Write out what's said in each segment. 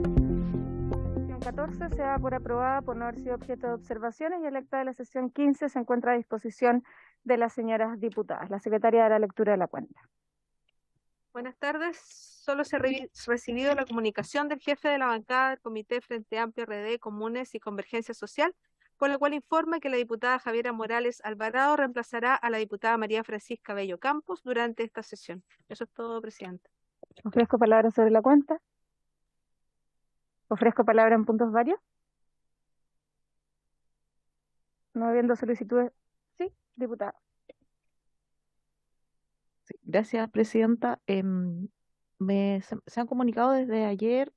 Sesión 14 se da por aprobada por no haber sido objeto de observaciones y el acta de la sesión 15 se encuentra a disposición de las señoras diputadas. La secretaria hará lectura de la cuenta. Buenas tardes. Solo se ha recibido la comunicación del jefe de la bancada del Comité Frente Amplio RD, Comunes y Convergencia Social, por la cual informa que la diputada Javiera Morales Alvarado reemplazará a la diputada María Francisca Bello Campos durante esta sesión. Eso es todo, presidente. Ofrezco palabra sobre la cuenta. Ofrezco palabra en puntos varios. No habiendo solicitudes. Sí, diputada. Sí, gracias, presidenta. Se han comunicado desde ayer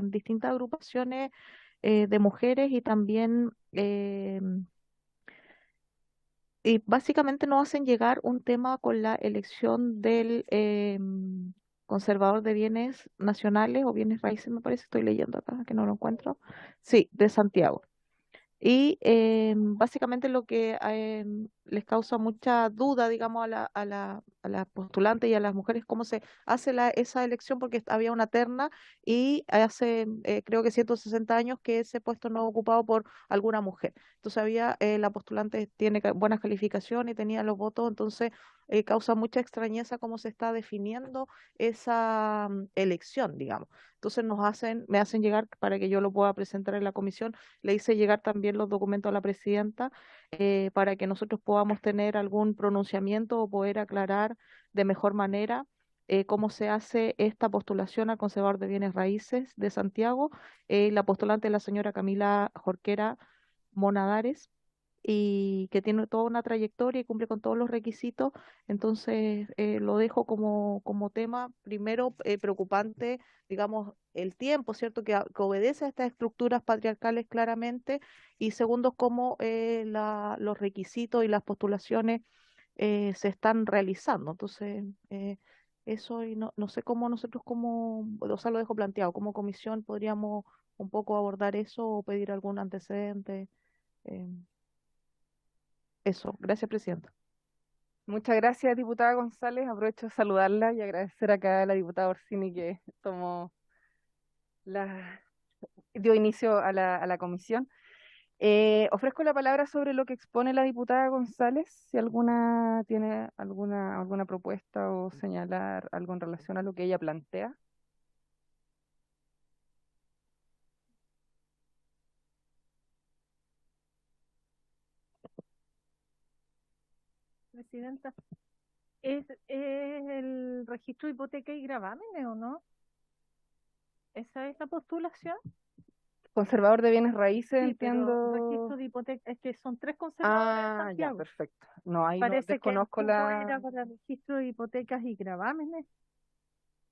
distintas agrupaciones de mujeres y también y básicamente nos hacen llegar un tema con la elección del conservador de bienes nacionales o bienes raíces, me parece, estoy leyendo acá, que no lo encuentro. Sí, de Santiago. Y básicamente lo que les causa mucha duda, digamos, a la postulante y a las mujeres, cómo se hace esa elección, porque había una terna y hace, creo que 160 años que ese puesto no ocupado por alguna mujer. Entonces había, la postulante tiene buenas calificaciones y tenía los votos, entonces causa mucha extrañeza cómo se está definiendo esa elección, digamos. Entonces me hacen llegar para que yo lo pueda presentar en la comisión. Le hice llegar también los documentos a la presidenta para que nosotros podamos tener algún pronunciamiento o poder aclarar de mejor manera cómo se hace esta postulación al conservador de bienes raíces de Santiago. La postulante es la señora Camila Jorquera Monadares y que tiene toda una trayectoria y cumple con todos los requisitos. Entonces, lo dejo como tema, primero, preocupante, digamos, el tiempo, ¿cierto? Que obedece a estas estructuras patriarcales claramente, y segundo, cómo los requisitos y las postulaciones se están realizando. Entonces, eso, y no sé cómo nosotros, o sea, lo dejo planteado, como comisión podríamos un poco abordar eso o pedir algún antecedente. eh, Eso, gracias, presidenta. Muchas gracias, diputada González. Aprovecho de saludarla y agradecer acá a la diputada Orsini que la, dio inicio a la comisión. Ofrezco la palabra sobre lo que expone la diputada González, si alguna tiene alguna propuesta o señalar algo en relación a lo que ella plantea. Presidenta, ¿es el registro de hipoteca y gravámenes o no? ¿Esa es la postulación? Conservador de bienes raíces, Sí, pero el entiendo. registro de hipoteca, es que son 3 conservadores en Ah, ya, Santiago. perfecto. No, ahí no, Parece que el desconozco cupo era para registro de hipotecas y gravámenes.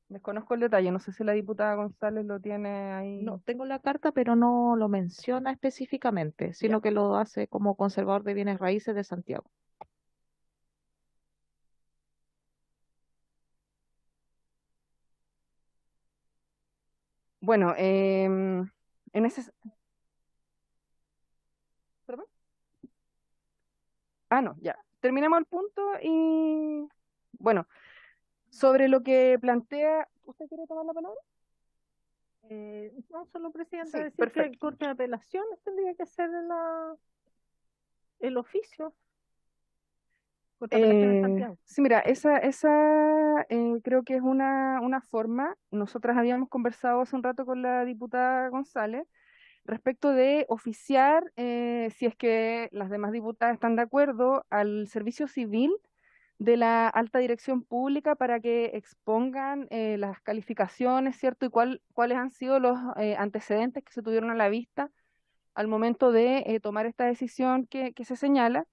desconozco el detalle. No sé si la diputada González lo tiene ahí. No, tengo la carta, pero no lo menciona específicamente, Ya. sino que lo hace como conservador de bienes raíces de Santiago. Bueno, en ese. ¿Perdón? Ah, no, ya. Terminamos el punto y. Bueno, sobre lo que plantea. ¿Usted quiere tomar la palabra? No, solo presidenta, Sí, decir que el perfecto. corte de apelaciones tendría que ser el oficio. Corte de apelaciones en Santiago. Sí, mira, esa creo que es una forma. Nosotras habíamos conversado hace un rato con la diputada González respecto de oficiar, si es que las demás diputadas están de acuerdo, al servicio civil de la alta dirección pública para que expongan las calificaciones, ¿cierto? Y cuáles han sido los antecedentes que se tuvieron a la vista al momento de tomar esta decisión que se señala.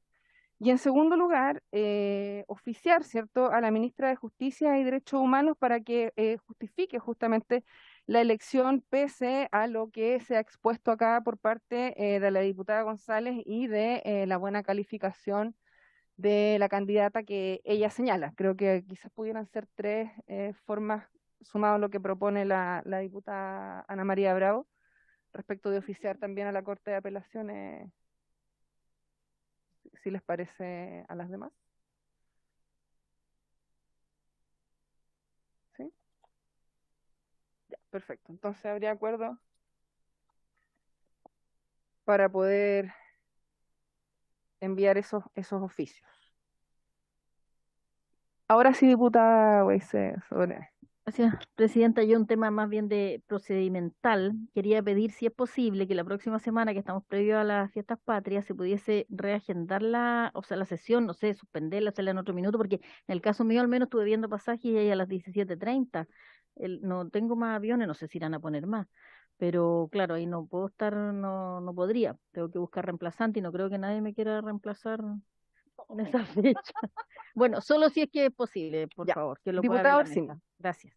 Y en segundo lugar, oficiar, ¿cierto?, a la ministra de Justicia y Derechos Humanos para que justifique justamente la elección pese a lo que se ha expuesto acá por parte de la diputada González y de la buena calificación de la candidata que ella señala. Creo que quizás pudieran ser tres formas, sumado a lo que propone la diputada Ana María Bravo, respecto de oficiar también a la Corte de Apelaciones si les parece a las demás. ¿Sí? Ya, perfecto. Entonces habría acuerdo para poder enviar esos oficios. Ahora sí, diputada Weise, sobre... Gracias, Presidenta. Yo un tema más bien de procedimental. Quería pedir si es posible que la próxima semana, que estamos previo a las fiestas patrias, se pudiese reagendar o sea, la sesión, no sé, suspenderla, hacerla en otro minuto, porque en el caso mío al menos estuve viendo pasajes y hay a las 17:30. No tengo más aviones, no sé si irán a poner más. Pero claro, ahí no puedo estar, no podría. Tengo que buscar reemplazante y no creo que nadie me quiera reemplazar en esa fecha. Bueno, solo si es que es posible, por Ya, favor, que lo pueda ver diputada la Orsini. mesa. Gracias.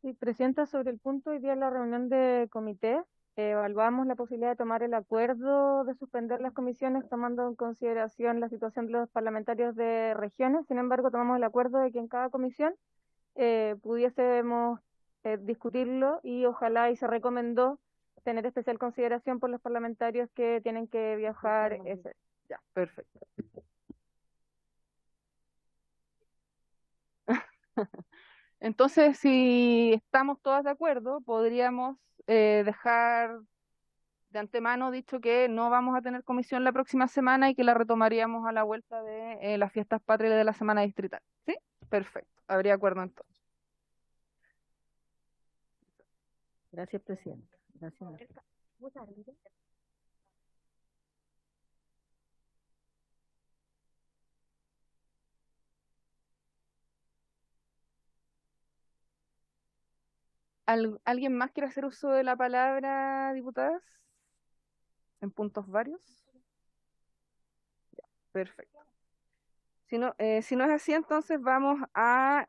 Sí, Presidenta, sobre el punto, hoy día en la reunión de comité evaluamos la posibilidad de tomar el acuerdo de suspender las comisiones tomando en consideración la situación de los parlamentarios de regiones. Sin embargo, tomamos el acuerdo de que en cada comisión pudiésemos discutirlo y ojalá y se recomendó tener especial consideración por los parlamentarios que tienen que viajar. Ya, perfecto. Entonces, si estamos todas de acuerdo, podríamos dejar de antemano dicho que no vamos a tener comisión la próxima semana y que la retomaríamos a la vuelta de las fiestas patrias de la semana distrital. ¿Sí? Perfecto. Habría acuerdo entonces. Gracias, Presidenta. Gracias. ¿Alguien más quiere hacer uso de la palabra, diputadas? ¿En puntos varios? Perfecto. Si no es así, entonces vamos a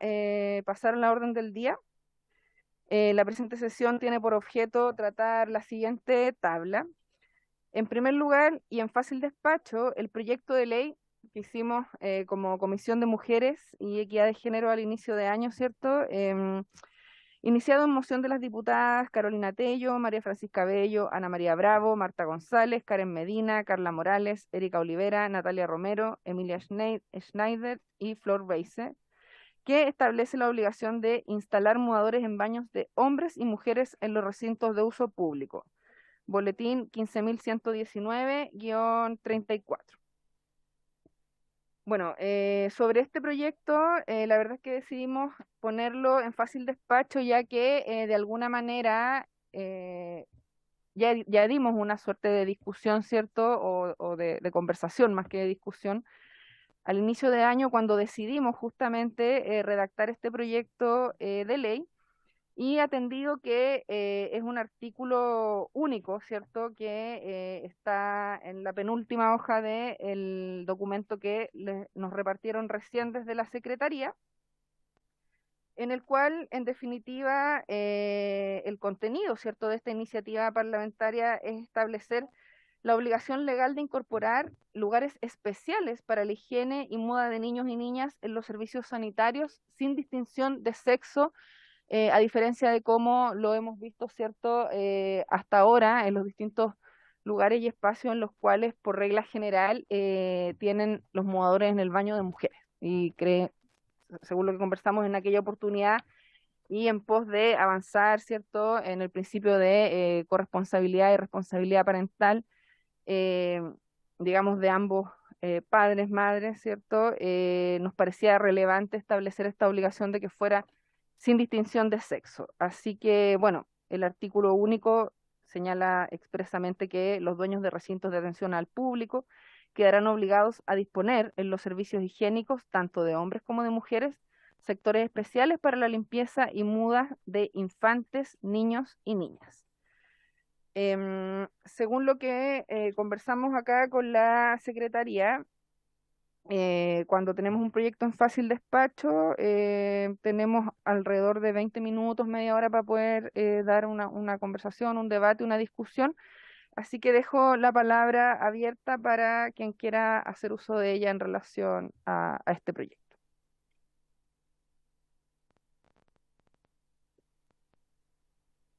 pasar a la orden del día. La presente sesión tiene por objeto tratar la siguiente tabla. En primer lugar, y en fácil despacho, el proyecto de ley que hicimos como Comisión de Mujeres y Equidad de Género al inicio de año, ¿cierto? Iniciado en moción de las diputadas Carolina Tello, María Francisca Bello, Ana María Bravo, Marta González, Karen Medina, Carla Morales, Erika Olivera, Natalia Romero, Emilia Schneider y Flor Beise, que establece la obligación de instalar mudadores en baños de hombres y mujeres en los recintos de uso público. Boletín 15.119-34. Bueno, sobre este proyecto, la verdad es que decidimos ponerlo en fácil despacho, ya que de alguna manera ya dimos una suerte de discusión, ¿cierto? O de conversación más que de discusión al inicio de año cuando decidimos justamente redactar este proyecto de ley y atendido que es un artículo único, ¿cierto? Que está en la penúltima hoja del documento que nos repartieron recién desde la Secretaría, en el cual, en definitiva, el contenido, ¿cierto?, de esta iniciativa parlamentaria es establecer la obligación legal de incorporar lugares especiales para la higiene y muda de niños y niñas en los servicios sanitarios sin distinción de sexo, a diferencia de cómo lo hemos visto, ¿cierto?, hasta ahora en los distintos lugares y espacios en los cuales, por regla general, tienen los mudadores en el baño de mujeres. Y según lo que conversamos en aquella oportunidad, y en pos de avanzar, ¿cierto?, en el principio de corresponsabilidad y responsabilidad parental, eh, digamos, de ambos padres, madres, ¿cierto? Nos parecía relevante establecer esta obligación de que fuera sin distinción de sexo. Así que, bueno, el artículo único señala expresamente que los dueños de recintos de atención al público quedarán obligados a disponer en los servicios higiénicos, tanto de hombres como de mujeres, sectores especiales para la limpieza y muda de infantes, niños y niñas. Según lo que conversamos acá con la Secretaría, cuando tenemos un proyecto en fácil despacho, tenemos alrededor de 20 minutos, media hora para poder dar una conversación, un debate, una discusión. Así que dejo la palabra abierta para quien quiera hacer uso de ella en relación a este proyecto.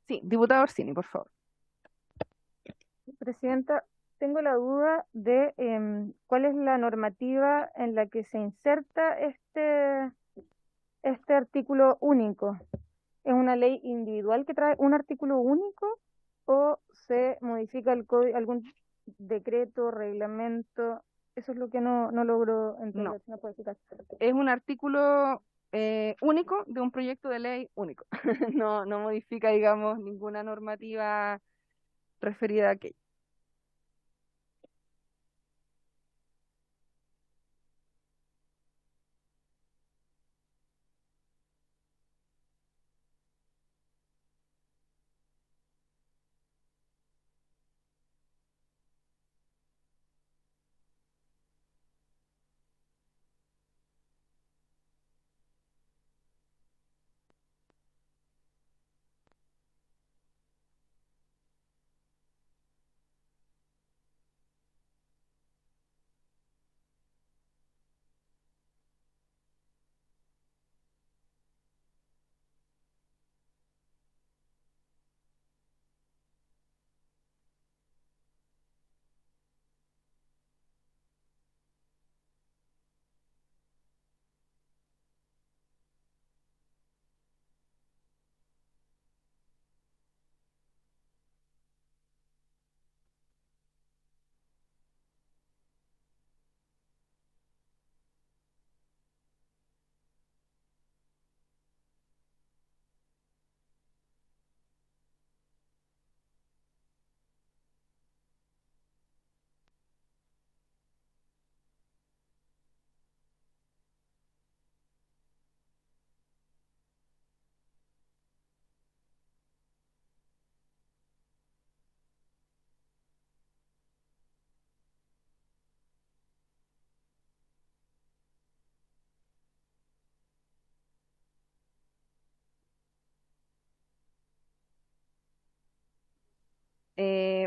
Sí, diputado Orsini, por favor. Presidenta, tengo la duda de cuál es la normativa en la que se inserta este artículo único. ¿Es una ley individual que trae un artículo único o se modifica el código, algún decreto, reglamento? Eso es lo que no logro No, entender. ¿No puedo explicar? es un artículo único de un proyecto de ley único. No modifica, digamos, ninguna normativa referida a aquello.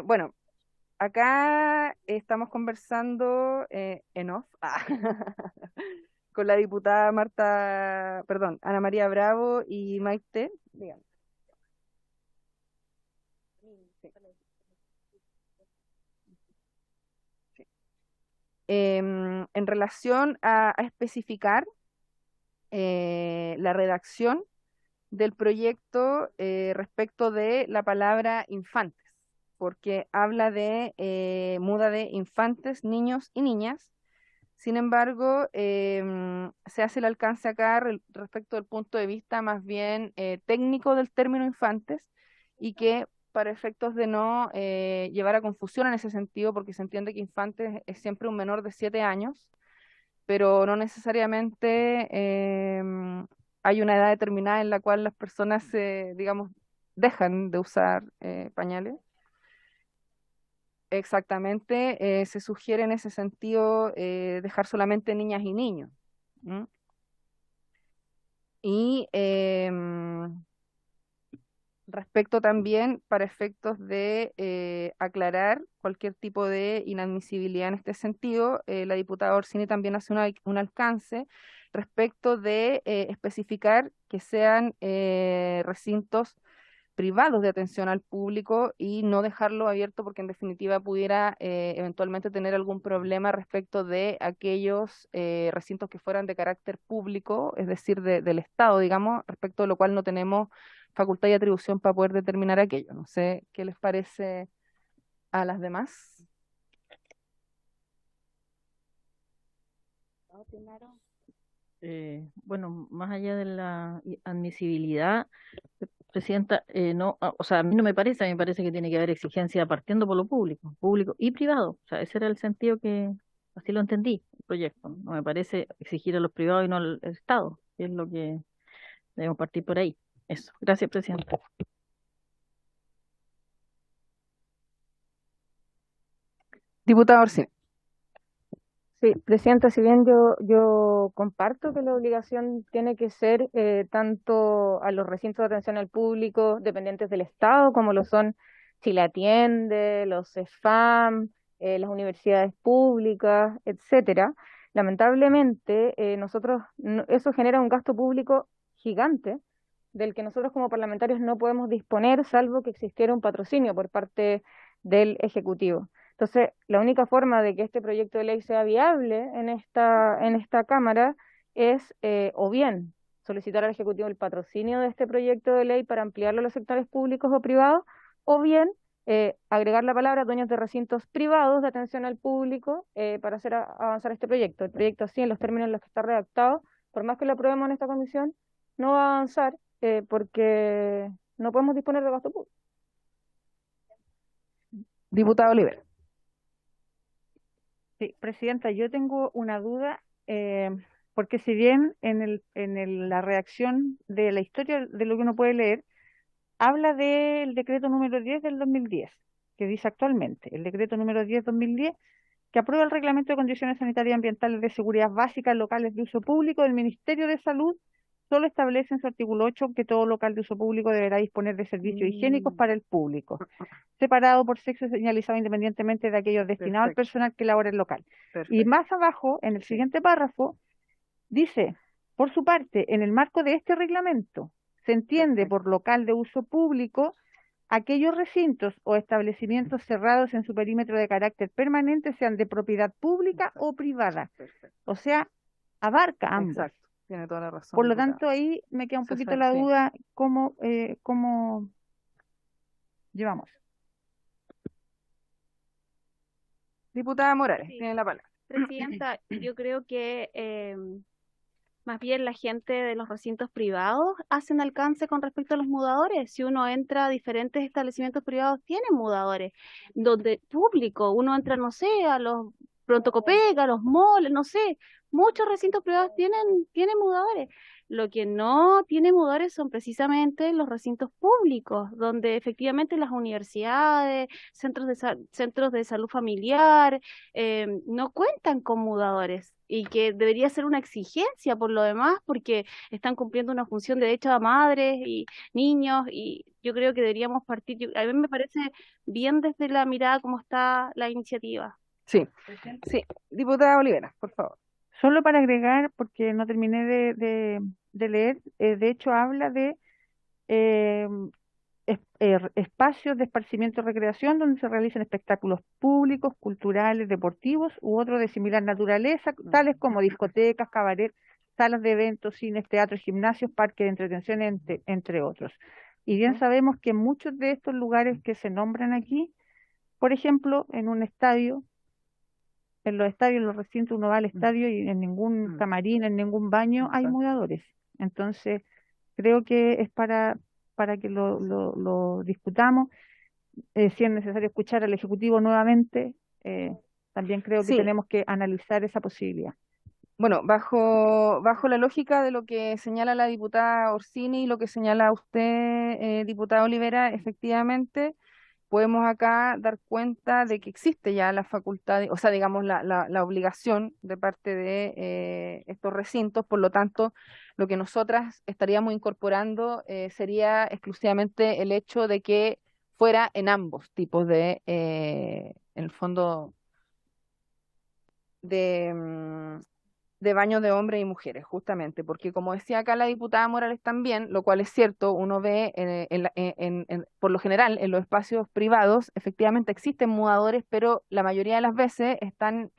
Bueno, acá estamos conversando en off con la diputada Ana María Bravo y Maite. Dígame. Sí. Sí. En relación a especificar la redacción del proyecto respecto de la palabra infantes, porque habla de muda de infantes, niños y niñas. Sin embargo, se hace el alcance acá respecto del punto de vista más bien técnico del término infantes y que para efectos de no llevar a confusión en ese sentido, porque se entiende que infantes es siempre un menor de 7 años, pero no necesariamente hay una edad determinada en la cual las personas digamos, dejan de usar pañales. Exactamente, se sugiere en ese sentido dejar solamente niñas y niños. ¿M? Y respecto también, para efectos de aclarar cualquier tipo de inadmisibilidad en este sentido, la diputada Orsini también hace un alcance respecto de especificar que sean recintos privados de atención al público y no dejarlo abierto porque en definitiva pudiera eventualmente tener algún problema respecto de aquellos recintos que fueran de carácter público, es decir, del Estado, digamos, respecto de lo cual no tenemos facultad y atribución para poder determinar aquello. No sé qué les parece a las demás. Bueno, más allá de la admisibilidad, Presidenta, no, o sea, a mí no me parece, a mí me parece que tiene que haber exigencia partiendo por lo público, público y privado. O sea, ese era el sentido que, así lo entendí, el proyecto. No me parece exigir a los privados y no al Estado, que es lo que debemos partir por ahí. Eso. Gracias, Presidenta. Diputada Orsini. Sí, Presidenta, si bien yo comparto que la obligación tiene que ser tanto a los recintos de atención al público dependientes del Estado, como lo son Chile Atiende, los CEFAM, las universidades públicas, etcétera. Lamentablemente, eso genera un gasto público gigante del que nosotros como parlamentarios no podemos disponer, salvo que existiera un patrocinio por parte del Ejecutivo. Entonces, la única forma de que este proyecto de ley sea viable en esta Cámara es o bien solicitar al Ejecutivo el patrocinio de este proyecto de ley para ampliarlo a los sectores públicos o privados, o bien agregar la palabra dueños de recintos privados de atención al público para hacer avanzar este proyecto. El proyecto así, en los términos en los que está redactado, por más que lo aprobemos en esta comisión, no va a avanzar porque no podemos disponer de gasto público. Diputada Olivera. Sí, Presidenta, yo tengo una duda, porque si bien la redacción de la historia de lo que uno puede leer, habla del decreto número 10 del 2010, que dice actualmente, el decreto número 10/2010, que aprueba el Reglamento de Condiciones Sanitarias y Ambientales de Seguridad Básicas Locales de Uso Público del Ministerio de Salud, solo establece en su artículo 8 que todo local de uso público deberá disponer de servicios higiénicos para el público, separado por sexo y señalizado independientemente de aquellos destinados al Perfecto, personal que labora en el local. Y perfecto. más abajo, en el Sí. siguiente párrafo, dice, por su parte, en el marco de este reglamento, se entiende Perfecto. por local de uso público aquellos recintos o establecimientos cerrados en su perímetro de carácter permanente, sean de propiedad pública o privada. Perfecto. O sea, abarca ambos. Exacto. Tiene toda la razón, Por lo diputada. tanto, ahí me queda un poquito César, la sí. duda cómo llevamos. Diputada Morales, Sí, tiene la palabra. Presidenta, yo creo que más bien la gente de los recintos privados hacen alcance con respecto a los mudadores. Si uno entra a diferentes establecimientos privados, tienen mudadores. Donde público, uno entra, no sé, a los Pronto Copec, a los malls, no sé, muchos recintos privados tienen mudadores. Lo que no tiene mudadores son precisamente los recintos públicos, donde efectivamente las universidades, centros de salud familiar, no cuentan con mudadores y que debería ser una exigencia por lo demás porque están cumpliendo una función de derecho a madres y niños y yo creo que deberíamos partir, a mí me parece bien desde la mirada cómo está la iniciativa. Sí, sí. Diputada Olivera, por favor. Solo para agregar, porque no terminé de leer, de hecho habla de eh, espacios de esparcimiento y recreación donde se realizan espectáculos públicos, culturales, deportivos u otros de similar naturaleza, tales como discotecas, cabaret, salas de eventos, cines, teatros, gimnasios, parques de entretención, entre otros. Y bien sabemos que muchos de estos lugares que se nombran aquí, por ejemplo, en un estadio, en los estadios, en los recintos, uno va al estadio y en ningún camarín, en ningún baño hay mudadores. Entonces, creo que es para que lo discutamos. Si es necesario escuchar al Ejecutivo nuevamente, también creo que Sí, tenemos que analizar esa posibilidad. bueno, bajo la lógica de lo que señala la diputada Orsini y lo que señala usted, diputada Olivera, efectivamente podemos acá dar cuenta de que existe ya la facultad, o sea, digamos, la obligación de parte de estos recintos, por lo tanto, lo que nosotras estaríamos incorporando sería exclusivamente el hecho de que fuera en ambos tipos en el fondo, de, de baños de hombres y mujeres, justamente, porque como decía acá la diputada Morales también, lo cual es cierto, uno ve por lo general en los espacios privados, efectivamente existen mudadores, pero la mayoría de las veces están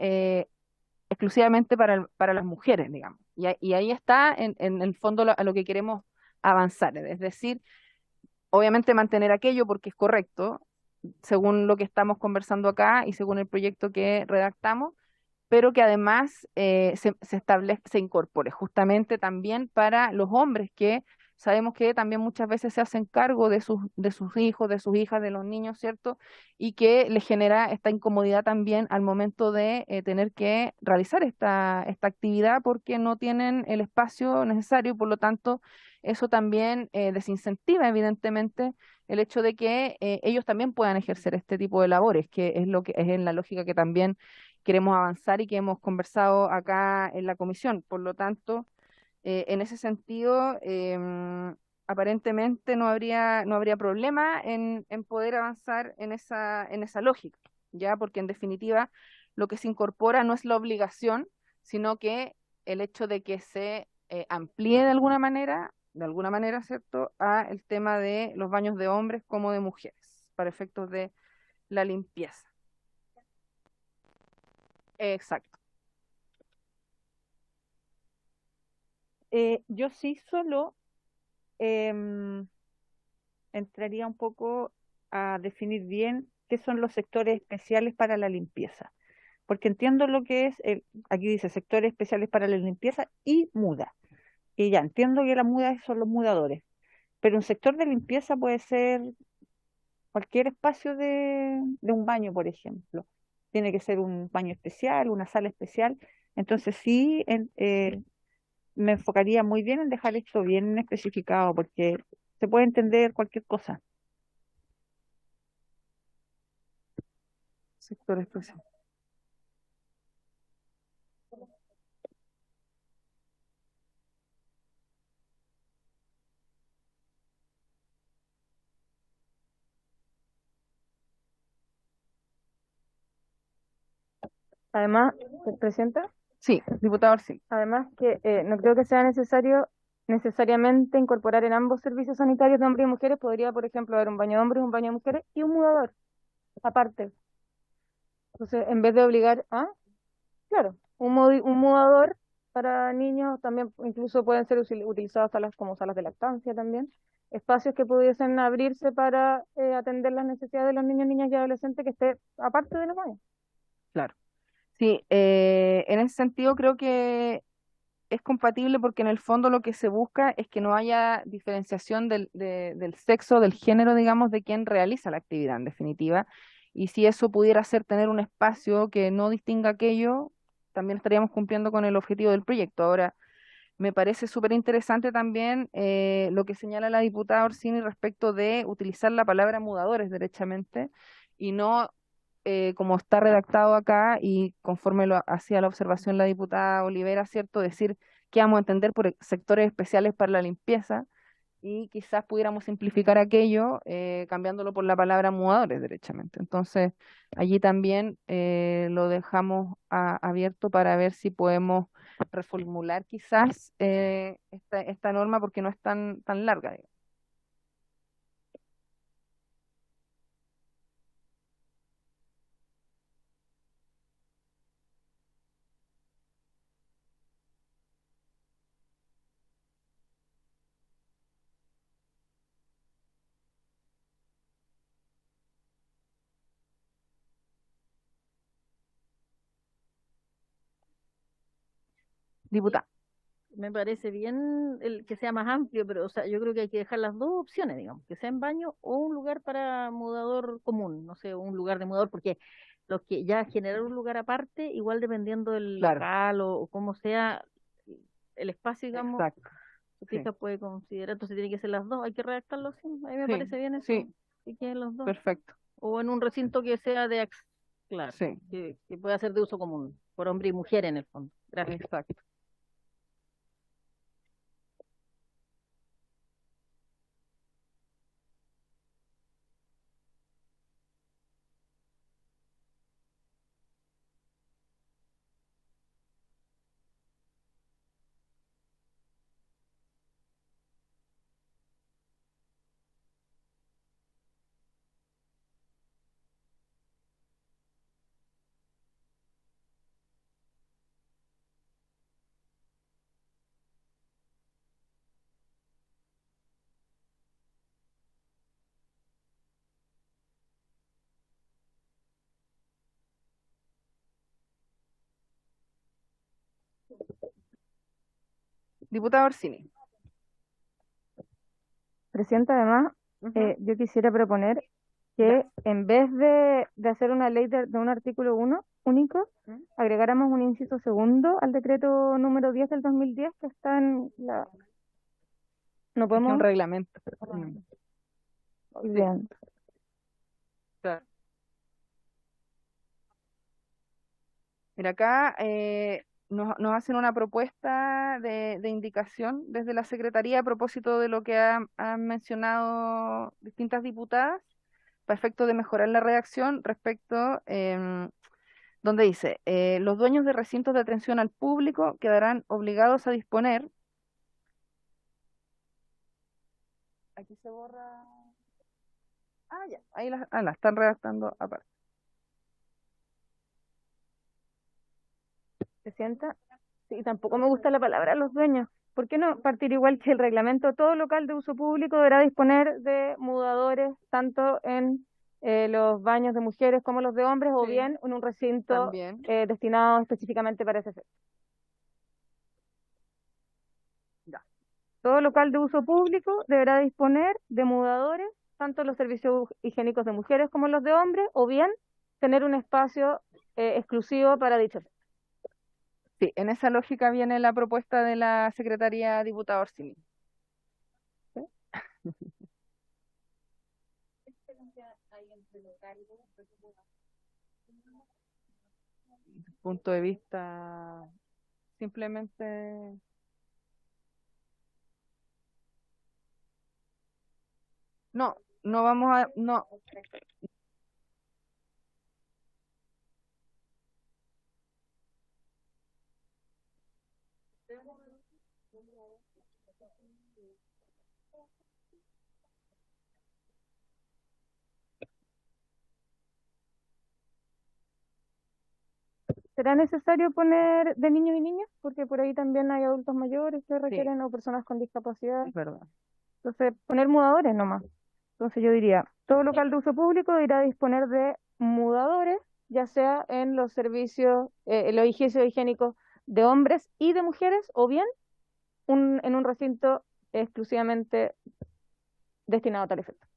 exclusivamente para las mujeres, digamos. Y ahí está en el fondo a lo que queremos avanzar, es decir, obviamente mantener aquello porque es correcto, según lo que estamos conversando acá y según el proyecto que redactamos, pero que además se incorpore justamente también para los hombres que sabemos que también muchas veces se hacen cargo de sus hijos, de sus hijas, de los niños, ¿cierto? Y que les genera esta incomodidad también al momento de tener que realizar esta actividad porque no tienen el espacio necesario y por lo tanto eso también desincentiva evidentemente el hecho de que ellos también puedan ejercer este tipo de labores, que es lo que es en la lógica que también queremos avanzar y que hemos conversado acá en la comisión. Por lo tanto, en ese sentido, aparentemente no habría problema en poder avanzar en esa lógica, ¿ya? Porque en definitiva lo que se incorpora no es la obligación, sino que el hecho de que se amplíe de alguna manera, ¿cierto?, a el tema de los baños de hombres como de mujeres, para efectos de la limpieza. Exacto. Yo sí solo em, entraría un poco a definir bien qué son los sectores especiales para la limpieza, porque entiendo lo que es, aquí dice sectores especiales para la limpieza y muda, y ya entiendo que las mudas son los mudadores, pero un sector de limpieza puede ser cualquier espacio de un baño, por ejemplo. Tiene que ser un baño especial, una sala especial. Entonces sí, me enfocaría muy bien en dejar esto bien especificado, porque se puede entender cualquier cosa. Sector especial. Además, Presidenta, Sí, diputado Orsini. además que no creo que sea necesario necesariamente incorporar en ambos servicios sanitarios de hombres y mujeres. Podría, por ejemplo, haber un baño de hombres, un baño de mujeres y un mudador aparte. Entonces, en vez de obligar a, claro, un mudador para niños también incluso pueden ser utilizadas salas como salas de lactancia también. Espacios que pudiesen abrirse para atender las necesidades de los niños, niñas y adolescentes que esté aparte de los baños. Claro. Sí, en ese sentido creo que es compatible porque en el fondo lo que se busca es que no haya diferenciación del sexo, del género, digamos, de quien realiza la actividad en definitiva. Y si eso pudiera ser tener un espacio que no distinga aquello, también estaríamos cumpliendo con el objetivo del proyecto. Ahora, me parece súper interesante también lo que señala la diputada Orsini respecto de utilizar la palabra mudadores derechamente y no como está redactado acá y conforme lo hacía la observación la diputada Olivera, ¿cierto? Decir que vamos a entender por sectores especiales para la limpieza y quizás pudiéramos simplificar aquello cambiándolo por la palabra mudadores derechamente. Entonces, allí también lo dejamos abierto para ver si podemos reformular quizás esta norma porque no es tan larga, digamos. Diputada. Me parece bien el que sea más amplio, pero o sea, yo creo que hay que dejar las dos opciones, digamos, que sea en baño o un lugar para mudador común, no sé, un lugar de mudador, porque los que ya generar un lugar aparte, igual dependiendo del Claro, local o cómo sea el espacio, digamos, exacto. su Sí, fija puede considerar, entonces tiene que ser las dos, hay que redactarlo así, a mí me sí, parece bien eso, sí, que queden los dos, perfecto. o en un recinto que sea claro, Sí, que pueda ser de uso común, por hombre y mujer en el fondo. Gracias. exacto. Diputada Orsini. Presidenta, además, Ujú. yo quisiera proponer Ya. que en vez de hacer una ley de un artículo único, ¿Mm? agregáramos un inciso segundo al decreto número 10 del 2010 que está en la... No Es que un podemos... reglamento. Sí, Olvidando. claro. Mira, acá nos hacen una propuesta de indicación desde la Secretaría a propósito de lo que han mencionado distintas diputadas, para efecto de mejorar la redacción respecto, donde dice, los dueños de recintos de atención al público quedarán obligados a disponer, aquí se borra, ya, ahí la están redactando aparte. Presidenta, sí, tampoco me gusta la palabra los dueños. ¿Por qué no partir igual que el reglamento? Todo local de uso público deberá disponer de mudadores, tanto en los baños de mujeres como los de hombres, o Sí, bien en un recinto también. destinado específicamente para ese efecto. Ya. Todo local de uso público deberá disponer de mudadores, tanto en los servicios higiénicos de mujeres como los de hombres, o bien tener un espacio exclusivo para dicho efecto. Sí, en esa lógica viene la propuesta de la secretaria diputada Orsini. ¿Sí? Punto de vista simplemente no, no vamos a, no, ¿Será necesario poner de niños y niñas? Porque por ahí también hay adultos mayores que sí, requieren o personas con discapacidad. es verdad. Entonces, poner mudadores nomás. Entonces yo diría, todo local de uso público deberá disponer de mudadores, ya sea en los servicios, en los servicios higiénicos de hombres y de mujeres, o bien en un recinto exclusivamente destinado a tal efecto.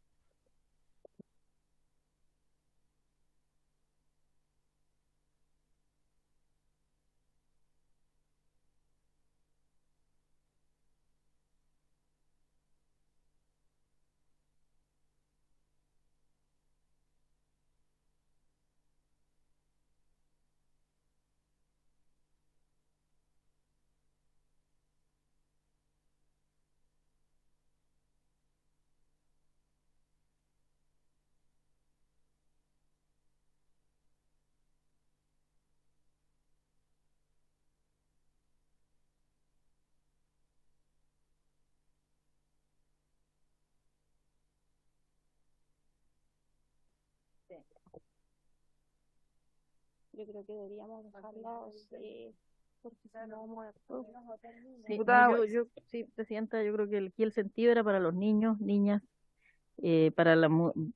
Yo creo que deberíamos dejarlo, sí, porque si no vamos a... Sí, Diputada no, Weiss. sí, Presidenta, yo creo que aquí el sentido era para los niños, niñas, para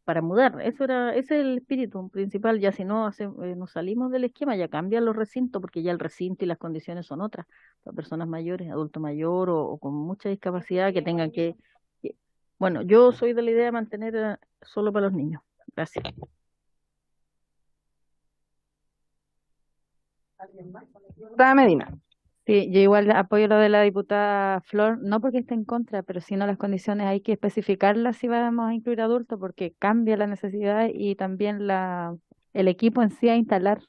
para mudar. Ese es el espíritu principal. Ya si no nos salimos del esquema, ya cambian los recintos, porque ya el recinto y las condiciones son otras. Para personas mayores, adulto mayor o con mucha discapacidad que tengan que- Bueno, yo soy de la idea de mantener solo para los niños. Gracias. Diputada Medina. Sí, yo igual apoyo lo de la diputada Flor, no porque esté en contra, pero sino las condiciones hay que especificarlas si vamos a incluir adultos, porque cambia la necesidad y también el equipo en sí a instalar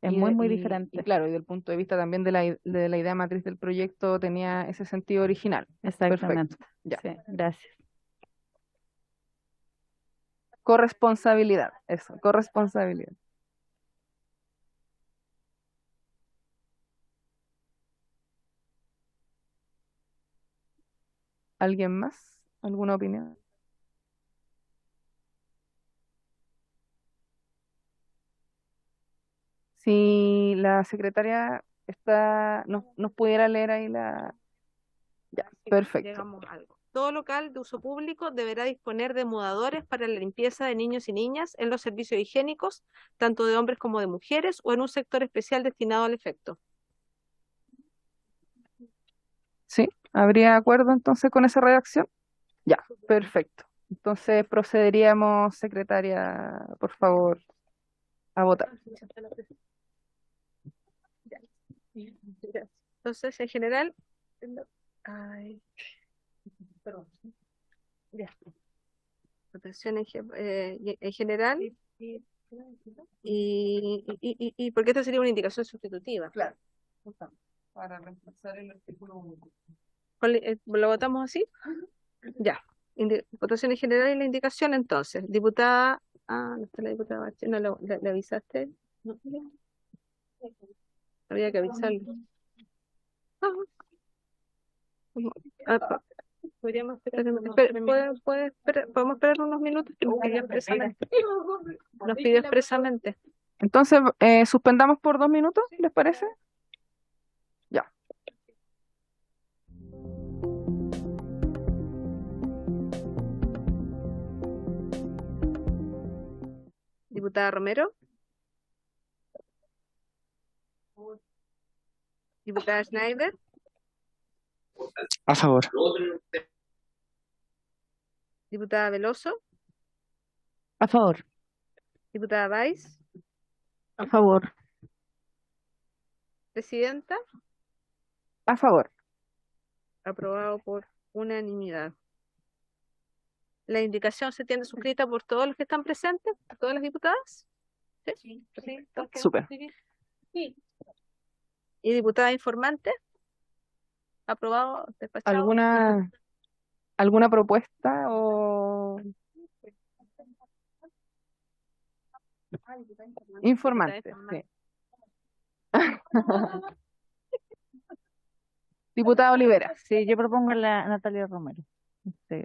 es Y, muy, muy y diferente. claro, y del punto de vista también de la idea matriz del proyecto tenía ese sentido original. Exactamente. Perfecto. Ya. Sí, gracias. Corresponsabilidad, eso, corresponsabilidad. ¿Alguien más? ¿Alguna opinión? Si la secretaria nos pudiera leer ahí la... Ya, perfecto. Llegamos a algo. Todo local de uso público deberá disponer de mudadores para la limpieza de niños y niñas en los servicios higiénicos, tanto de hombres como de mujeres, o en un sector especial destinado al efecto. ¿Sí? ¿Habría acuerdo entonces con esa redacción? Ya, perfecto. Entonces procederíamos, secretaria, por favor, a votar. Entonces, en general, ay, perdón. Ya. Votación en general, porque esta sería una indicación sustitutiva. Claro. Para reemplazar el artículo 1. ¿Lo votamos así? Ya. Votación en general y la indicación, entonces. Diputada. Ah, no está la diputada Bache. ¿No le avisaste? No. Había que avisarle. Ah, podríamos esperar, podemos esperar unos minutos que nos pidió expresamente. Nos pidió expresamente. Entonces, suspendamos por 2 minutos, ¿les parece? Diputada Romero. Diputada Schneider. A favor. Diputada Veloso. A favor. Diputada Weiss. A favor. Presidenta. A favor. Aprobado por unanimidad. La indicación se tiene suscrita por todos los que están presentes, todas las diputadas. ¿Sí? ¿Sí? ¿Todos quedan Súper. suscritos? Sí. ¿Y diputada informante? Aprobado, despachado. ¿Alguna propuesta o informante? Diputada Sí. Diputada Olivera. Sí, yo propongo a la Natalia Romero. Sí.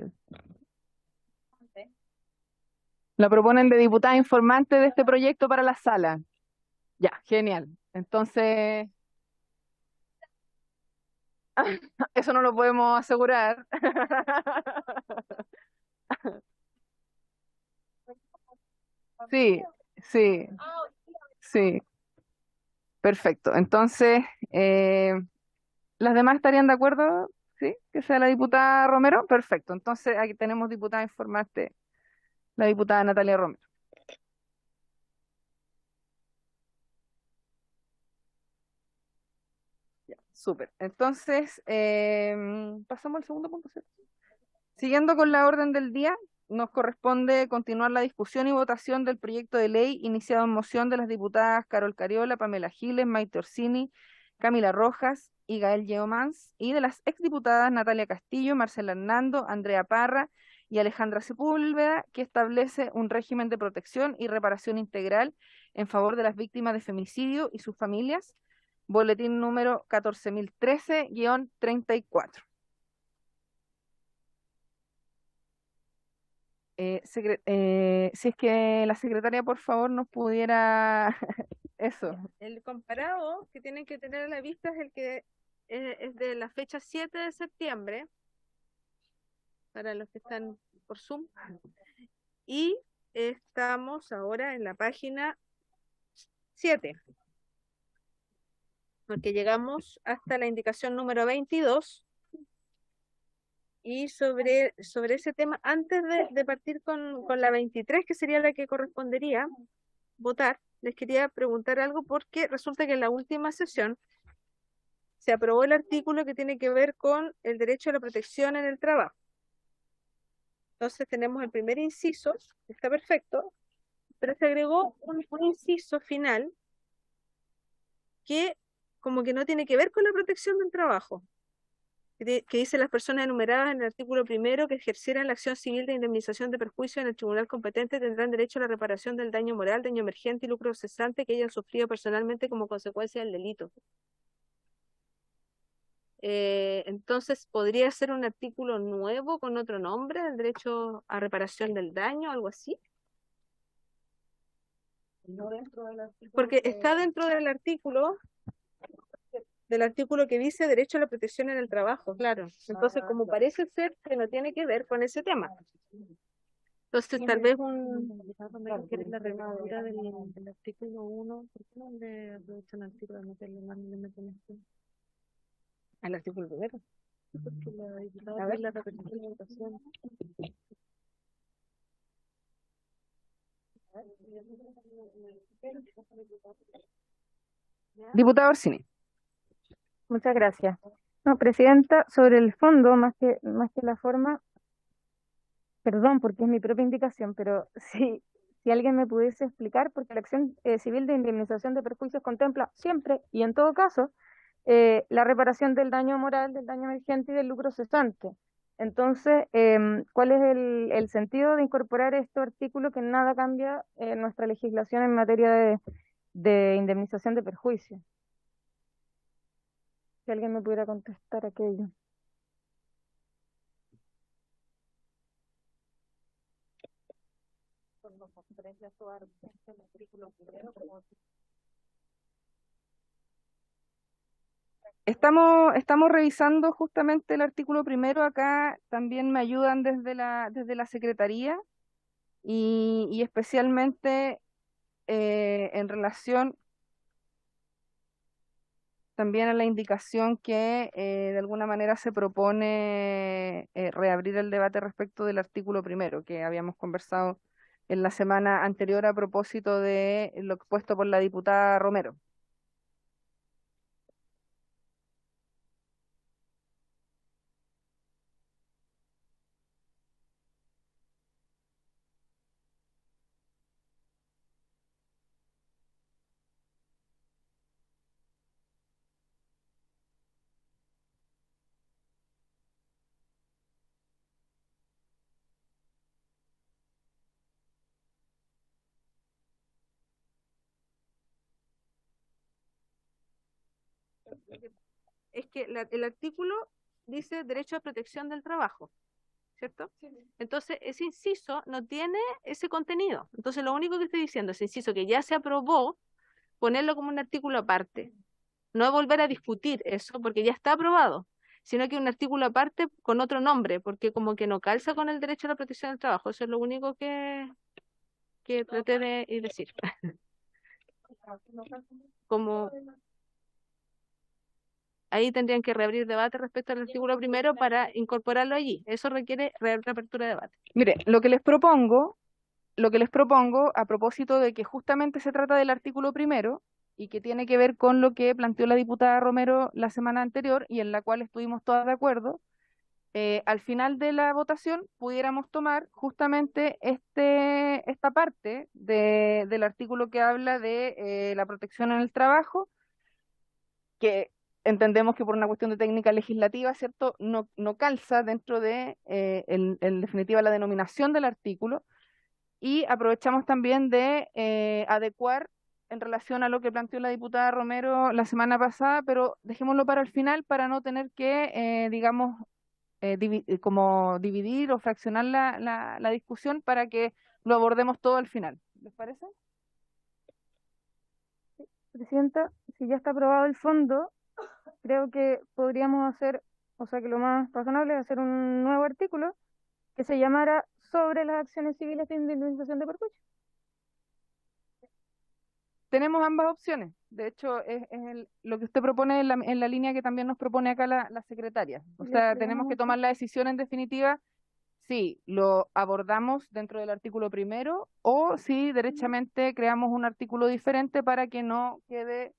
La proponen de diputada informante de este proyecto para la sala. Ya, genial. Entonces, eso no lo podemos asegurar. Sí, sí, sí. Perfecto. Entonces, ¿las demás estarían de acuerdo? ¿Sí? Que sea la diputada Romero. Perfecto. Entonces, aquí tenemos diputada informante, la diputada Natalia Romero. Ya, súper. Entonces, pasamos al segundo punto, ¿cierto? Siguiendo con la orden del día, nos corresponde continuar la discusión y votación del proyecto de ley iniciado en moción de las diputadas Carol Cariola, Pamela Giles, Maite Orsini, Camila Rojas y Gael Yeomans, y de las exdiputadas Natalia Castillo, Marcela Hernando, Andrea Parra y Alejandra Sepúlveda, que establece un régimen de protección y reparación integral en favor de las víctimas de femicidio y sus familias, boletín número 14.013-34. Si es que la secretaria, por favor, nos pudiera eso. El comparado que tienen que tener a la vista es el que es de la fecha 7 de septiembre, para los que están por Zoom. Y estamos ahora en la página 7, porque llegamos hasta la indicación número 22. Y sobre ese tema, antes de partir con la 23, que sería la que correspondería votar, les quería preguntar algo, porque resulta que en la última sesión se aprobó el artículo que tiene que ver con el derecho a la protección en el trabajo. Entonces tenemos el primer inciso, que está perfecto, pero se agregó un inciso final que como que no tiene que ver con la protección del trabajo, que dice: las personas enumeradas en el artículo primero que ejercieran la acción civil de indemnización de perjuicio en el tribunal competente tendrán derecho a la reparación del daño moral, daño emergente y lucro cesante que hayan sufrido personalmente como consecuencia del delito. Entonces, ¿podría ser un artículo nuevo con otro nombre, el derecho a reparación del daño, algo así? Porque está dentro del artículo que dice derecho a la protección en el trabajo, claro. Entonces, como parece ser que no tiene que ver con ese tema. Entonces, tal vez la relectura del artículo 1, ¿por qué no le aprovechan el artículo de meterle más, le meten esto? Al artículo primero. Porque la diputada ve la repetición de votación. Diputada Orsini. Muchas gracias. No, Presidenta, sobre el fondo, más que la forma, perdón, porque es mi propia indicación, pero si alguien me pudiese explicar, porque la acción civil de indemnización de perjuicios contempla siempre y en todo caso la reparación del daño moral, del daño emergente y del lucro cesante. Entonces, ¿cuál es el sentido de incorporar este artículo que nada cambia en nuestra legislación en materia de indemnización de perjuicios? Si alguien me pudiera contestar aquello. Estamos revisando justamente el artículo primero. Acá también me ayudan desde la Secretaría y especialmente en relación también a la indicación que de alguna manera se propone reabrir el debate respecto del artículo primero que habíamos conversado en la semana anterior a propósito de lo expuesto por la diputada Romero. Es que el artículo dice derecho a protección del trabajo, ¿cierto? Entonces, ese inciso no tiene ese contenido. Entonces, lo único que estoy diciendo, ese inciso que ya se aprobó, ponerlo como un artículo aparte. No volver a discutir eso, porque ya está aprobado, sino que un artículo aparte con otro nombre, porque como que no calza con el derecho a la protección del trabajo. Eso es lo único que traté de decir. Como ahí tendrían que reabrir debate respecto al artículo primero para incorporarlo allí. Eso requiere reapertura de debate. Mire, lo que les propongo a propósito de que justamente se trata del artículo primero y que tiene que ver con lo que planteó la diputada Romero la semana anterior y en la cual estuvimos todas de acuerdo, al final de la votación pudiéramos tomar justamente esta parte del artículo que habla de la protección en el trabajo, que entendemos que por una cuestión de técnica legislativa, ¿cierto?, no calza dentro de, en definitiva, la denominación del artículo, y aprovechamos también de adecuar en relación a lo que planteó la diputada Romero la semana pasada, pero dejémoslo para el final para no tener que, digamos, como dividir o fraccionar la discusión para que lo abordemos todo al final. ¿Les parece? Presidenta, si ya está aprobado el fondo, creo que podríamos hacer, o sea que lo más razonable es hacer un nuevo artículo que se llamara sobre las acciones civiles de indemnización de perjuicio. Tenemos ambas opciones. De hecho, lo que usted propone en la línea que también nos propone acá la secretaria. O Le sea, tenemos que creamos tomar la decisión en definitiva si lo abordamos dentro del artículo primero o si derechamente creamos un artículo diferente para que no quede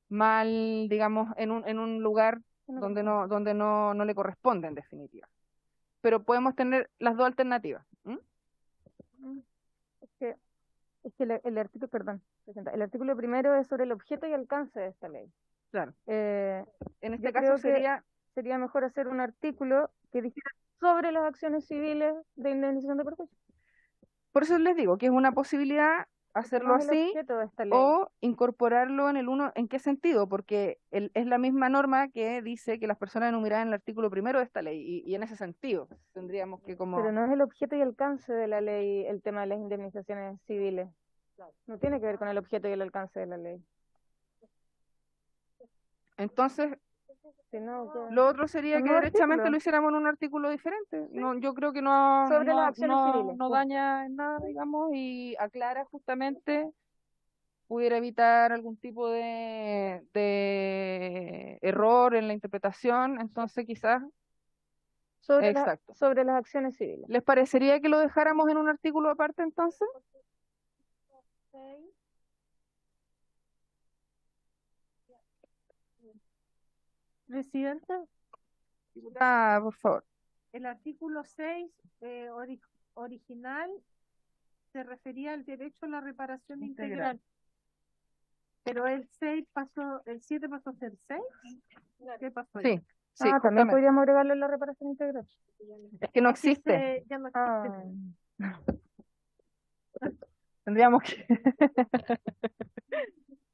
mal, digamos, en un lugar donde no le corresponde en definitiva. Pero podemos tener las dos alternativas. ¿Mm? Es que, el artículo, perdón, Presidenta, el artículo primero es sobre el objeto y alcance de esta ley. Claro. Eh, En este yo caso creo que sería, sería mejor hacer un artículo que dijera sobre las acciones civiles de indemnización de perjuicio. por eso les digo que es una posibilidad Porque hacerlo no es el así objeto de esta ley. o incorporarlo en el uno. ¿En qué sentido? Porque es la misma norma que dice que las personas enumeradas en el artículo primero de esta ley y en ese sentido tendríamos que Pero no es el objeto y alcance de la ley el tema de las indemnizaciones civiles. No tiene que ver con el objeto y el alcance de la ley. Entonces, Sino que lo otro sería un que nuevo derechamente artículo lo hiciéramos en un artículo diferente. No, yo creo que no, sobre las no, acciones no, civiles. no Punto. daña en nada, digamos, y aclara justamente, pudiera evitar algún tipo de error en la interpretación, entonces quizás, exacto. Sobre las acciones civiles. ¿Les parecería que lo dejáramos en un artículo aparte entonces? Presidenta, Por favor. el artículo 6 original se refería al derecho a la reparación integral. Pero el 6 pasó, el 7 pasó a ser 6. ¿Qué pasó ahí? Sí, sí, También justamente. podríamos agregarle la reparación integral. Es que no Es que existe. ya no existe. Tendríamos que...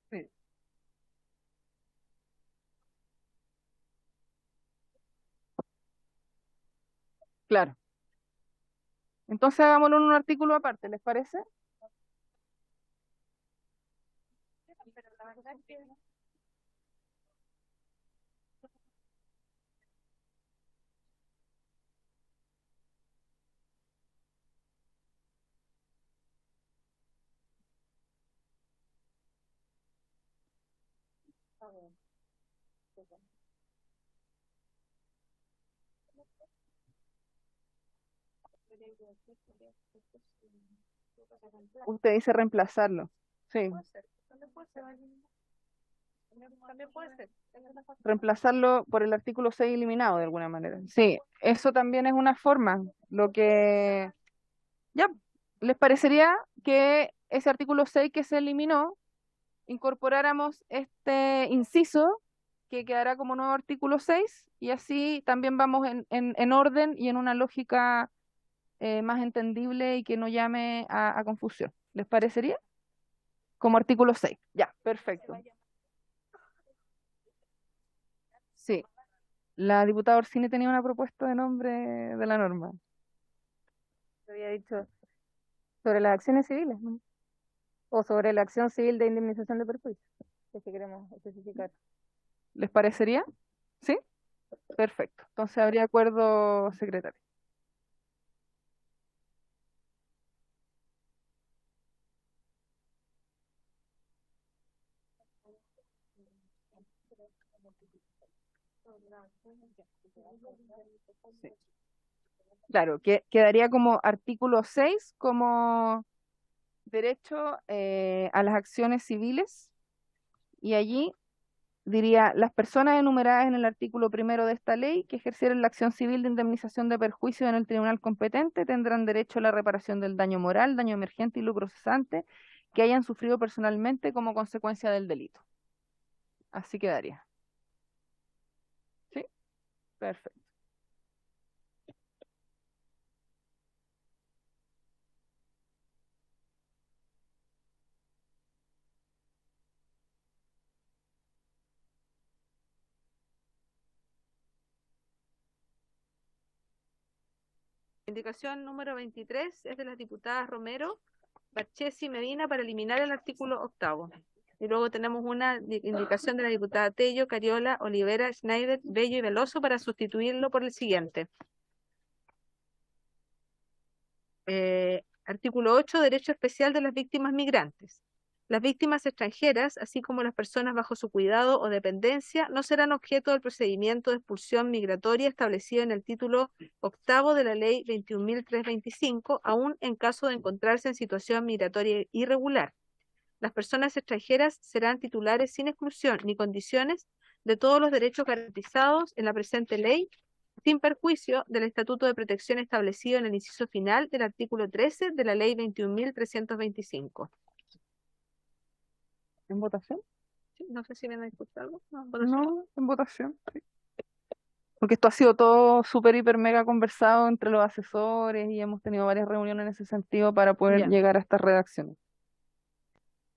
Sí, claro. Entonces hagámoslo en un artículo aparte, ¿les parece? Usted dice reemplazarlo. Sí, También puede ser. reemplazarlo por el artículo 6 eliminado de alguna manera. Sí, eso también es una forma. Lo que ya les parecería que ese artículo 6 que se eliminó, incorporáramos este inciso que quedará como nuevo artículo 6 y así también vamos en orden y en una lógica más entendible y que no llame a confusión. ¿Les parecería? Como artículo 6. Ya, perfecto. Sí, la diputada Orsini tenía una propuesta de nombre de la norma. Había dicho sobre las acciones civiles, ¿no? O sobre la acción civil de indemnización de perjuicios, es que queremos especificar. ¿Les parecería? ¿Sí? Perfecto. Entonces habría acuerdo, secretario. Sí. Claro, que quedaría como artículo 6 como derecho a las acciones civiles y allí diría las personas enumeradas en el artículo primero de esta ley que ejercieron la acción civil de indemnización de perjuicio en el tribunal competente tendrán derecho a la reparación del daño moral, daño emergente y lucro cesante que hayan sufrido personalmente como consecuencia del delito. Así quedaría. ¿Sí? Perfecto. Indicación número 23 es de las diputadas Romero, Barchesi y Medina para eliminar el artículo 8. Y luego tenemos una indicación de la diputada Tello, Cariola, Olivera, Schneider, Bello y Veloso para sustituirlo por el siguiente. Artículo 8, derecho especial de las víctimas migrantes. Las víctimas extranjeras, así como las personas bajo su cuidado o dependencia, no serán objeto del procedimiento de expulsión migratoria establecido en el título 8 de la Ley 21.325, aún en caso de encontrarse en situación migratoria irregular. Las personas extranjeras serán titulares sin exclusión ni condiciones de todos los derechos garantizados en la presente ley, sin perjuicio del estatuto de protección establecido en el inciso final del artículo 13 de la Ley 21.325. ¿En votación? Sí, no sé si me han escuchado algo. No, en votación. No, en votación. Sí. Porque esto ha sido todo súper, hiper, mega conversado entre los asesores y hemos tenido varias reuniones en ese sentido para poder Ya. llegar a estas redacciones.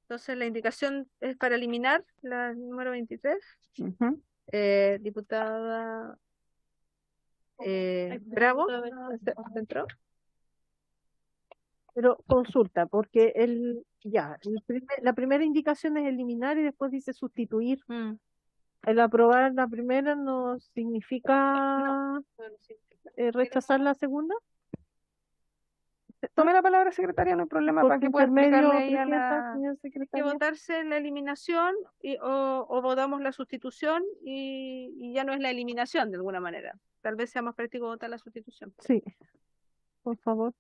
Entonces la indicación es para eliminar la número 23. Ujú. Diputada Bravo, ¿entró? Pero consulta, porque la primera indicación es eliminar y después dice sustituir. El aprobar la primera no significa rechazar la segunda. Tome la palabra, secretaria, no hay problema, para Porque que pueda intermedio, explicarle ahí a presidenta, la... señor Hay que secretario. votarse la eliminación o votamos la sustitución y ya no es la eliminación de alguna manera. Tal vez sea más práctico votar la sustitución. Sí, por favor.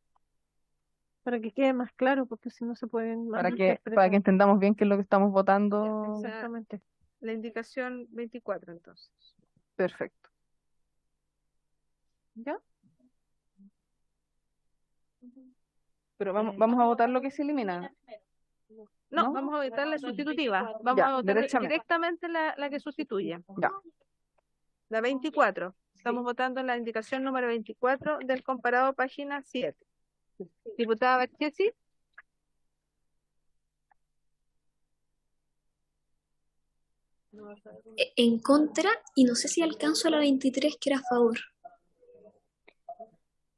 Para que quede más claro, porque si no se pueden para que malinterpretar. entendamos bien qué es lo que estamos votando. O sea, Exactamente. la indicación 24 entonces. Perfecto. ¿Ya? Pero vamos a votar lo que se elimina. No, ¿No? vamos a votar la sustitutiva. Vamos Ya, a votar derechamente. directamente la que sustituye. Ya. La 24. Estamos votando la indicación número 24 del comparado página 7. Diputada Barchesi. En contra, y no sé si alcanzo a la 23 que era a favor.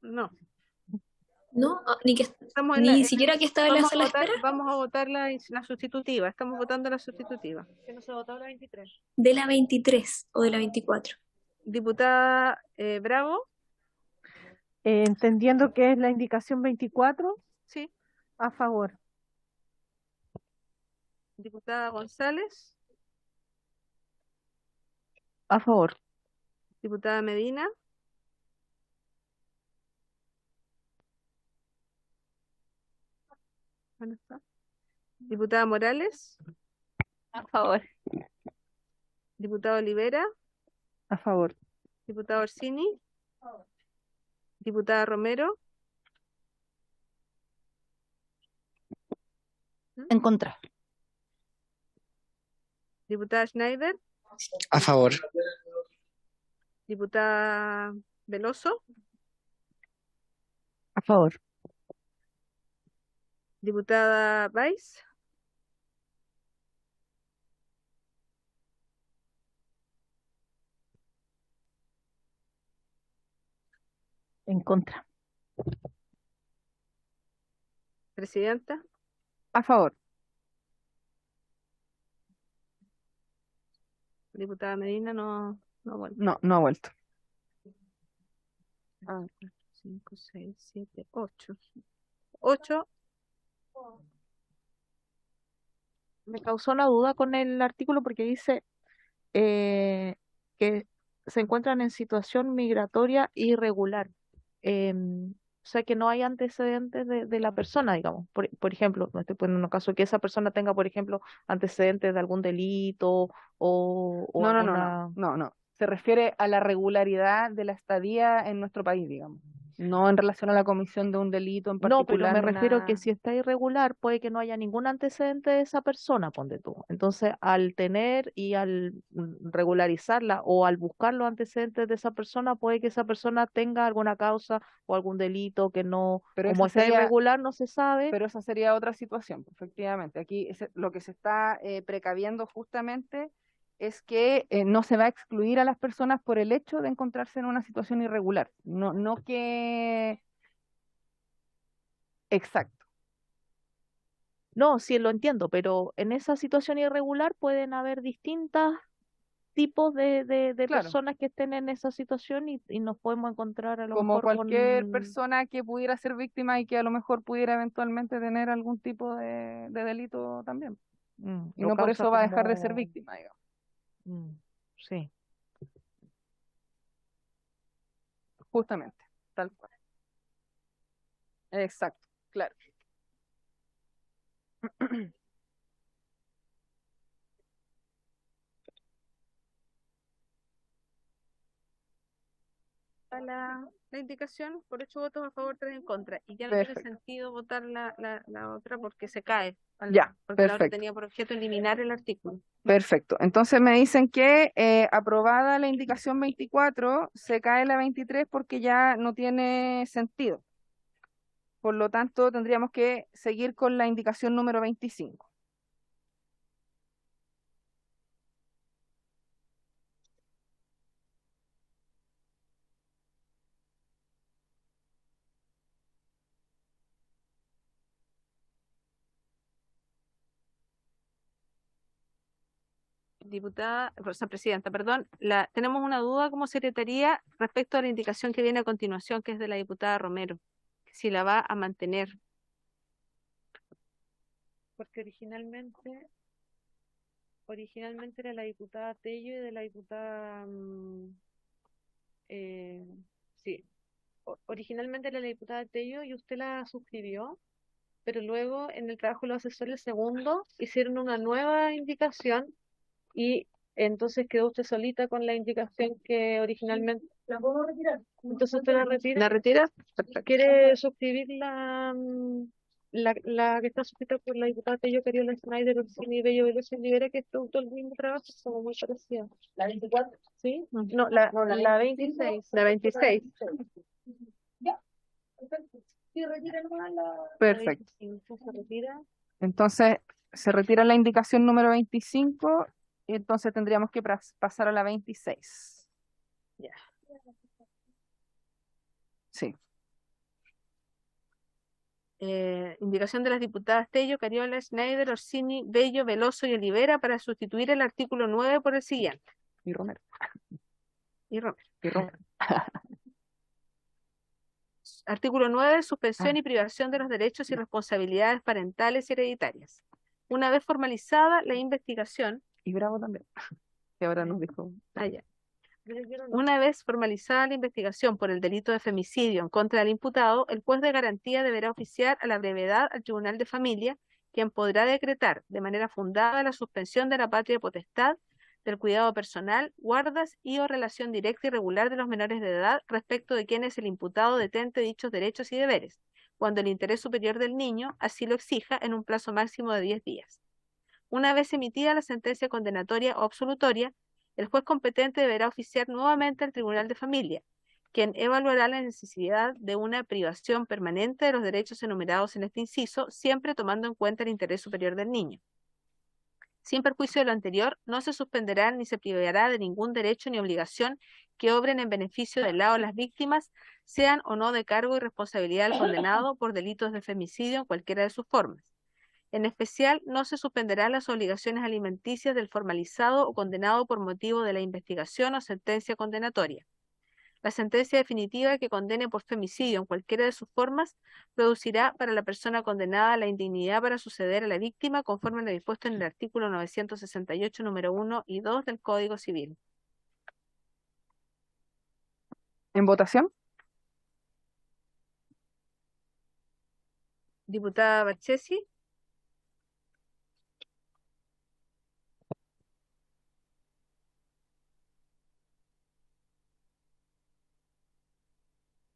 No. ¿No? Ni Estamos en ni siquiera que estaba en la sala de espera. Vamos a votar la sustitutiva. Estamos votando la sustitutiva. Que no se votó la 23. De la 23 o de la 24. Diputada Bravo. Entendiendo que es la indicación 24, Sí. a favor. Diputada González. A favor. Diputada Medina. ¿Dónde está? Diputada Morales. A favor. Diputado Olivera. A favor. Diputado Orsini. Diputada Romero. En contra. Diputada Schneider. A favor. Diputada Veloso. A favor. Diputada Weiss. En contra. Presidenta. A favor. Diputada Medina no, bueno. No ha vuelto. 5, 6, 7, 8. 8. Me causó una duda con el artículo porque dice que se encuentran en situación migratoria irregular. O sea, que no hay antecedentes de la persona, digamos. Por ejemplo, me estoy poniendo un caso que esa persona tenga, por ejemplo, antecedentes de algún delito o No. Se refiere a la regularidad de la estadía en nuestro país, digamos. No en relación a la comisión de un delito en No, pero particular. me ni refiero nada. que si está irregular, puede que no haya ningún antecedente de esa persona, ponte tú. Entonces, al tener y al regularizarla o al buscar los antecedentes de esa persona, puede que esa persona tenga alguna causa o algún delito que no, Pero como esa está sería, irregular, no se sabe. pero esa sería otra situación, efectivamente. Aquí lo que se está precaviendo justamente es que no se va a excluir a las personas por el hecho de encontrarse en una situación irregular. No que... Exacto. No, sí lo entiendo, pero en esa situación irregular pueden haber distintos tipos de Claro. personas que estén en esa situación y nos podemos encontrar a lo Como mejor cualquier con... persona que pudiera ser víctima y que a lo mejor pudiera eventualmente tener algún tipo de delito también. Y o no por causa eso va a dejar de ser como... víctima, digamos. Sí. Justamente, tal cual. Exacto, claro. La indicación por 8 votos a favor, 3 en contra. Y ya no tiene Perfecto. sentido votar la otra porque se cae. Ya, Porque la otra perfecto. tenía por objeto eliminar el artículo. Perfecto. Entonces me dicen que aprobada la indicación 24, se cae la 23 porque ya no tiene sentido. Por lo tanto, tendríamos que seguir con la indicación número 25. Presidenta, perdón, tenemos una duda como secretaría respecto a la indicación que viene a continuación, que es de la diputada Romero, si la va a mantener. Porque originalmente era la diputada Tello y de la diputada... sí, originalmente era la diputada Tello y usted la suscribió, pero luego en el trabajo de los asesores segundo hicieron una nueva indicación y entonces quedó usted solita con la indicación que originalmente... ¿La puedo retirar? Entonces usted la retira. ¿La retira? Perfecto. ¿Quiere suscribir la que está suscrita por la diputada Tello, Cariola Schneider, Orsini, Bello, Veloso y Libera, que es producto del mismo trabajo? Somos muy parecidas. ¿La 24? ¿Sí? No, la 26. La 26. Ya. Perfecto. Sí, retira nomás la Perfecto. 25, se retira. Entonces, se retira la indicación número 25 y entonces tendríamos que pasar a la 26. Ya. Sí. Indicación de las diputadas Tello, Cariola, Schneider, Orsini, Bello, Veloso y Olivera para sustituir el artículo 9 por el siguiente. Y Romero. Y Romero. Y Romero. Artículo 9. Suspensión y privación de los derechos y responsabilidades parentales y hereditarias. Una vez formalizada la investigación. Y Bravo también. Que ahora nos dijo. Ya. Una vez formalizada la investigación por el delito de femicidio en contra del imputado, el juez de garantía deberá oficiar a la brevedad al Tribunal de Familia, quien podrá decretar de manera fundada la suspensión de la patria potestad, del cuidado personal, guardas y o relación directa y regular de los menores de edad respecto de quienes el imputado detente dichos derechos y deberes, cuando el interés superior del niño así lo exija en un plazo máximo de 10 días. Una vez emitida la sentencia condenatoria o absolutoria, el juez competente deberá oficiar nuevamente al Tribunal de Familia, quien evaluará la necesidad de una privación permanente de los derechos enumerados en este inciso, siempre tomando en cuenta el interés superior del niño. Sin perjuicio de lo anterior, no se suspenderá ni se privará de ningún derecho ni obligación que obren en beneficio del lado de las víctimas, sean o no de cargo y responsabilidad del condenado por delitos de femicidio en cualquiera de sus formas. En especial, no se suspenderán las obligaciones alimenticias del formalizado o condenado por motivo de la investigación o sentencia condenatoria. La sentencia definitiva que condene por femicidio en cualquiera de sus formas producirá para la persona condenada la indignidad para suceder a la víctima conforme a lo dispuesto en el artículo 968, número 1 y 2 del Código Civil. ¿En votación? Diputada Barchesi.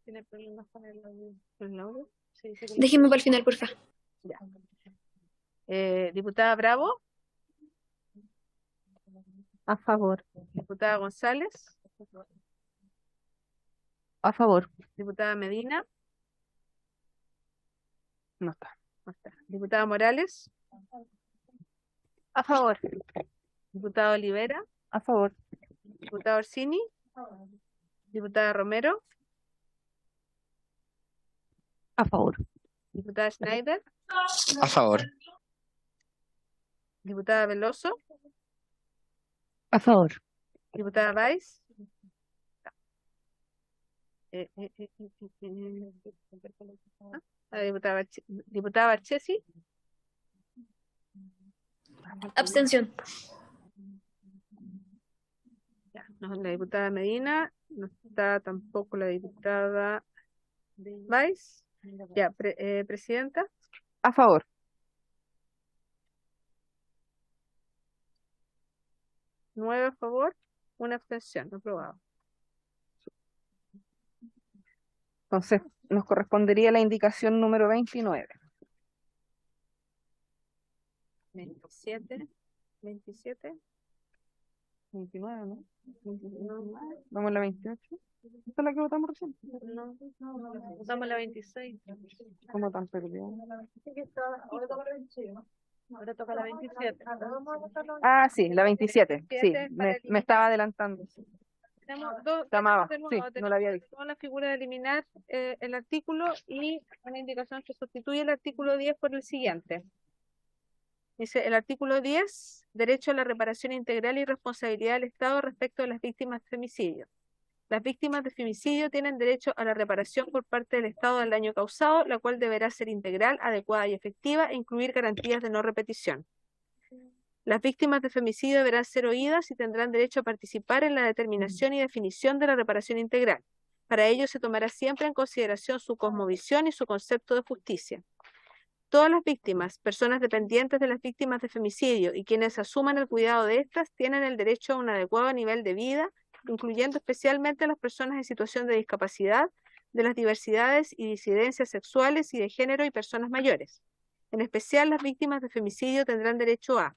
¿Tiene problemas con el audio? Sí, dice que Déjenme para el final, porfa. ya. Diputada Bravo. A favor. Diputada González. A favor. Diputada Medina. No está. No está. Diputada Morales. A favor. Diputada Olivera. A favor. Diputada Orsini. Diputada Romero. A favor. Diputada Schneider. A favor. Diputada Veloso. A favor. Diputada Weiss. Diputada Barchesi. Abstención. No, la diputada Medina. No está tampoco la diputada Weiss. Ya, presidenta. A favor. Nueve a favor, una abstención. Aprobado. Entonces, nos correspondería la indicación número 29. 27. 29, ¿no? 29. Vamos a la 28. ¿Esta es la que votamos recién? No, votamos la 26. ¿Cómo tan perdido? Ahora toca la 27. Ah, sí, la 27. Sí, 27 me estaba adelantando. Tenemos dos. Llamaba, Tenemos sí, no la había visto. la figura de eliminar el artículo y una indicación que sustituye el artículo 10 por el siguiente. Dice, el artículo 10, derecho a la reparación integral y responsabilidad del Estado respecto de las víctimas de femicidio. Las víctimas de femicidio tienen derecho a la reparación por parte del Estado del daño causado, la cual deberá ser integral, adecuada y efectiva e incluir garantías de no repetición. Las víctimas de femicidio deberán ser oídas y tendrán derecho a participar en la determinación y definición de la reparación integral. Para ello se tomará siempre en consideración su cosmovisión y su concepto de justicia. Todas las víctimas, personas dependientes de las víctimas de femicidio y quienes asuman el cuidado de estas, tienen el derecho a un adecuado nivel de vida, incluyendo especialmente a las personas en situación de discapacidad, de las diversidades y disidencias sexuales y de género y personas mayores. En especial, las víctimas de femicidio tendrán derecho a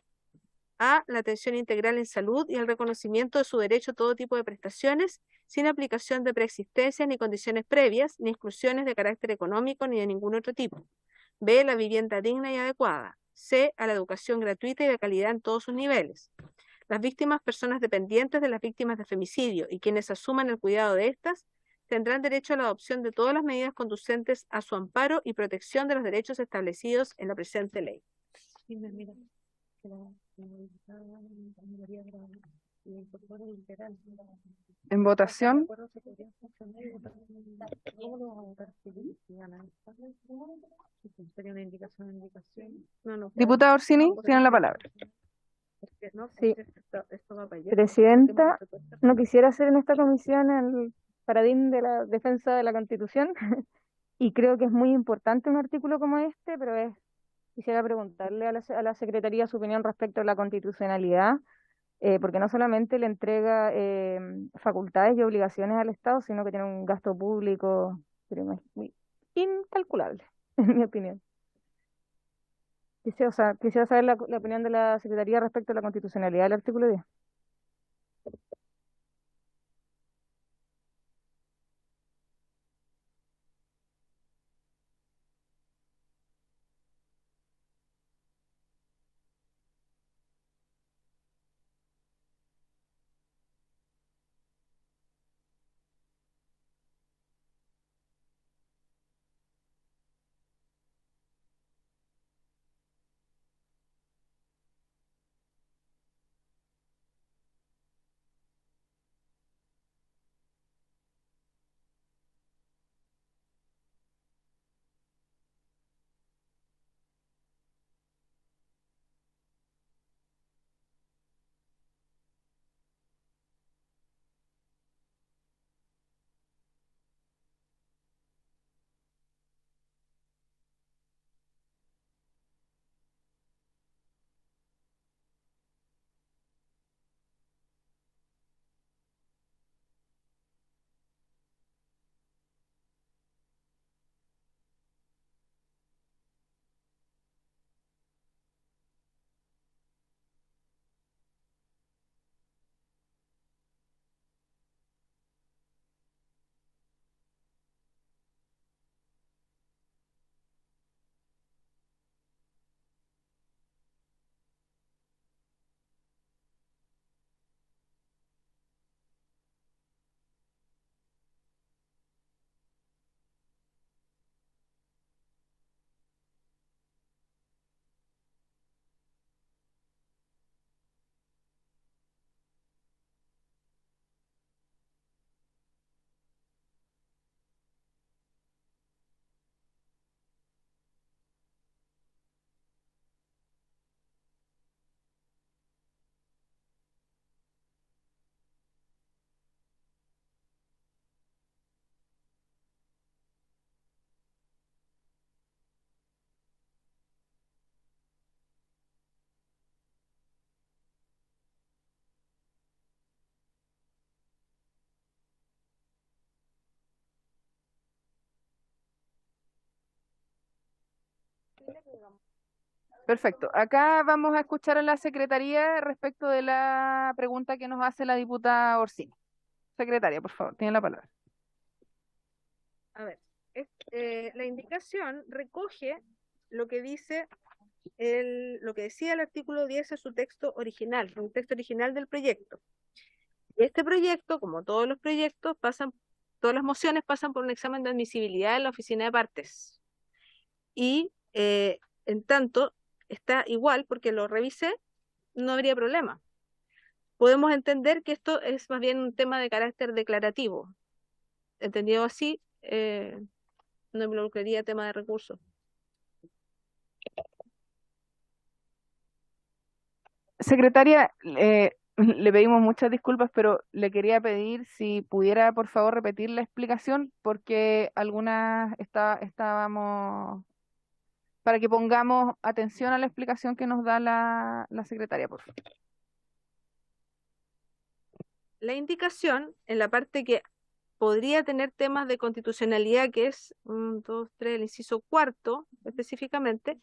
la atención integral en salud y al reconocimiento de su derecho a todo tipo de prestaciones, sin aplicación de preexistencias ni condiciones previas, ni exclusiones de carácter económico ni de ningún otro tipo. B, la vivienda digna y adecuada. C, a la educación gratuita y de calidad en todos sus niveles. Las víctimas, personas dependientes de las víctimas de femicidio y quienes asuman el cuidado de estas, tendrán derecho a la adopción de todas las medidas conducentes a su amparo y protección de los derechos establecidos en la presente ley. En votación. Diputada Orsini, tienen la palabra. Porque no, Sí, pues esto va para allá. Presidenta, no quisiera hacer en esta comisión el paradigma de la defensa de la Constitución y creo que es muy importante un artículo como este, pero quisiera preguntarle a la Secretaría su opinión respecto a la constitucionalidad, porque no solamente le entrega facultades y obligaciones al Estado, sino que tiene un gasto público pero muy incalculable, en mi opinión. Quisiera saber la opinión de la Secretaría respecto a la constitucionalidad del artículo 10. Perfecto. Acá vamos a escuchar a la Secretaría respecto de la pregunta que nos hace la diputada Orsini. Secretaria, por favor, tiene la palabra. A ver, la indicación recoge lo que dice lo que decía el artículo 10 en su texto original, en el texto original del proyecto. Y este proyecto, como todos los proyectos, todas las mociones pasan por un examen de admisibilidad en la oficina de partes. Y en tanto, está igual porque lo revisé, no habría problema. Podemos entender que esto es más bien un tema de carácter declarativo. Entendido así, no involucraría tema de recursos. Secretaria, le pedimos muchas disculpas, pero le quería pedir si pudiera, por favor, repetir la explicación, porque algunas estábamos, para que pongamos atención a la explicación que nos da la secretaria, por favor. La indicación, en la parte que podría tener temas de constitucionalidad, que es 1, 2, 3, el inciso cuarto, específicamente,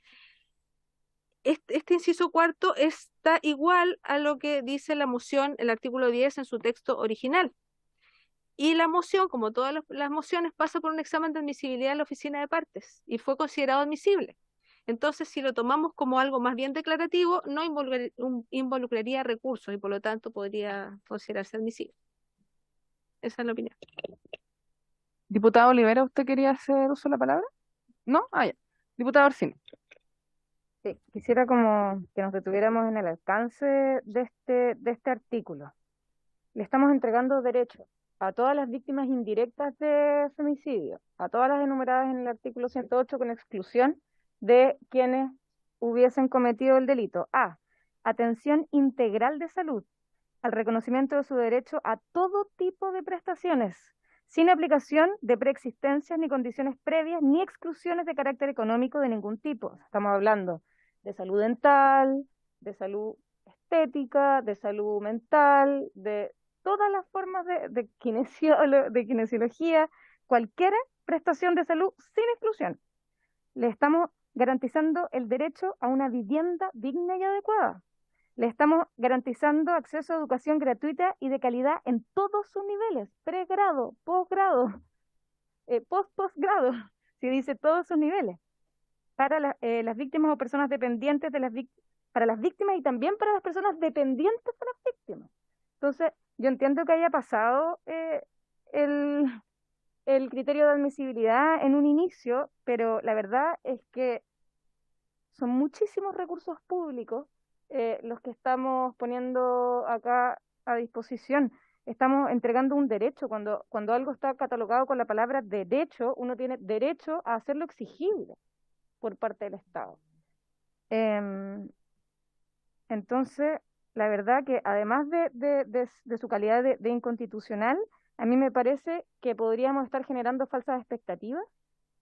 este inciso cuarto está igual a lo que dice la moción, el artículo 10 en su texto original. Y la moción, como todas las mociones, pasa por un examen de admisibilidad en la oficina de partes y fue considerado admisible. Entonces, si lo tomamos como algo más bien declarativo, no involucraría recursos y por lo tanto podría considerarse admisible. Esa es la opinión. Diputada Olivera, ¿usted quería hacer uso de la palabra? ¿No? Ah, ya. Diputada Orsini. Sí, quisiera como que nos detuviéramos en el alcance de este artículo. Le estamos entregando derechos a todas las víctimas indirectas de femicidio, a todas las enumeradas en el artículo 108, con exclusión de quienes hubiesen cometido el delito. atención integral de salud, al reconocimiento de su derecho a todo tipo de prestaciones, sin aplicación de preexistencias ni condiciones previas ni exclusiones de carácter económico de ningún tipo. Estamos hablando de salud dental, de salud estética, de salud mental, de todas las formas de kinesiología, cualquier prestación de salud sin exclusión. Le estamos garantizando el derecho a una vivienda digna y adecuada. Le estamos garantizando acceso a educación gratuita y de calidad en todos sus niveles, pregrado, posgrado, postgrado, si dice todos sus niveles, para las víctimas o personas dependientes para las víctimas y también para las personas dependientes de las víctimas. Entonces, yo entiendo que haya pasado el, el criterio de admisibilidad en un inicio, pero la verdad es que son muchísimos recursos públicos los que estamos poniendo acá a disposición. Estamos entregando un derecho. Cuando algo está catalogado con la palabra derecho, uno tiene derecho a hacerlo exigible por parte del Estado. Em, entonces, la verdad que además de su calidad de inconstitucional, a mí me parece que podríamos estar generando falsas expectativas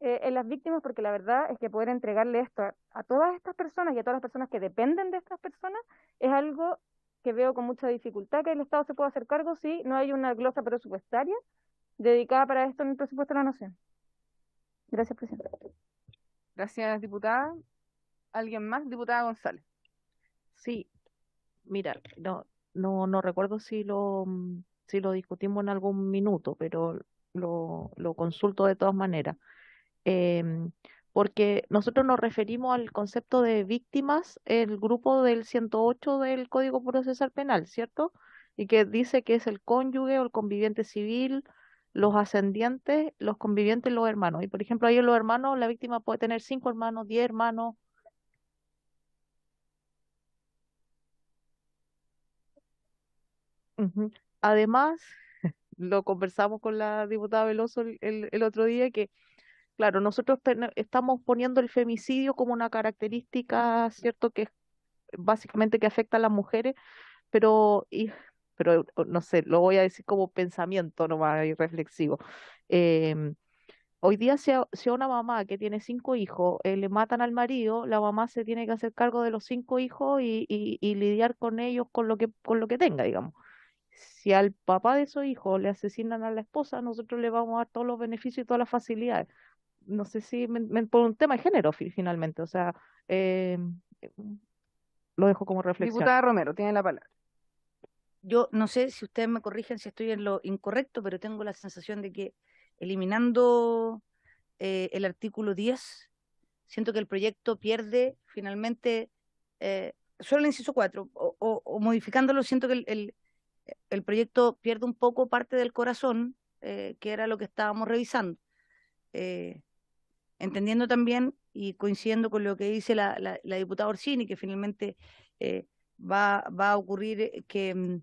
en las víctimas, porque la verdad es que poder entregarle esto a todas estas personas y a todas las personas que dependen de estas personas es algo que veo con mucha dificultad que el Estado se pueda hacer cargo si no hay una glosa presupuestaria dedicada para esto en el presupuesto de la Nación. Gracias, presidenta. Gracias, diputada. ¿Alguien más? Diputada González. Sí, mira, no recuerdo si lo discutimos en algún minuto, pero lo consulto de todas maneras. Em, Porque nosotros nos referimos al concepto de víctimas, el grupo del 108 del Código Procesal Penal, ¿cierto? Y que dice que es el cónyuge o el conviviente civil, los ascendientes, los convivientes, los hermanos. Y por ejemplo, ahí en los hermanos, la víctima puede tener 5 hermanos, 10 hermanos. Ujú. Además, lo conversamos con la diputada Veloso el otro día, que claro, nosotros estamos poniendo el femicidio como una característica, ¿cierto? Que es básicamente que afecta a las mujeres, pero, pero no sé, lo voy a decir como pensamiento nomás y reflexivo. Em, Hoy día si a una mamá que tiene 5 hijos le matan al marido, la mamá se tiene que hacer cargo de los 5 hijos y lidiar con ellos con lo que tenga, digamos. Si al papá de esos hijos le asesinan a la esposa, nosotros le vamos a dar todos los beneficios y todas las facilidades. No sé si por un tema de género finalmente, o sea, eh, lo dejo como reflexión. Diputada Romero, tiene la palabra. Yo no sé si ustedes me corrigen si estoy en lo incorrecto, pero tengo la sensación de que eliminando el artículo 10, siento que el proyecto pierde finalmente, solo el inciso 4, o modificándolo, siento que el proyecto pierde un poco parte del corazón, que era lo que estábamos revisando. Entendiendo también y coincidiendo con lo que dice la diputada Orsini, que finalmente va a ocurrir que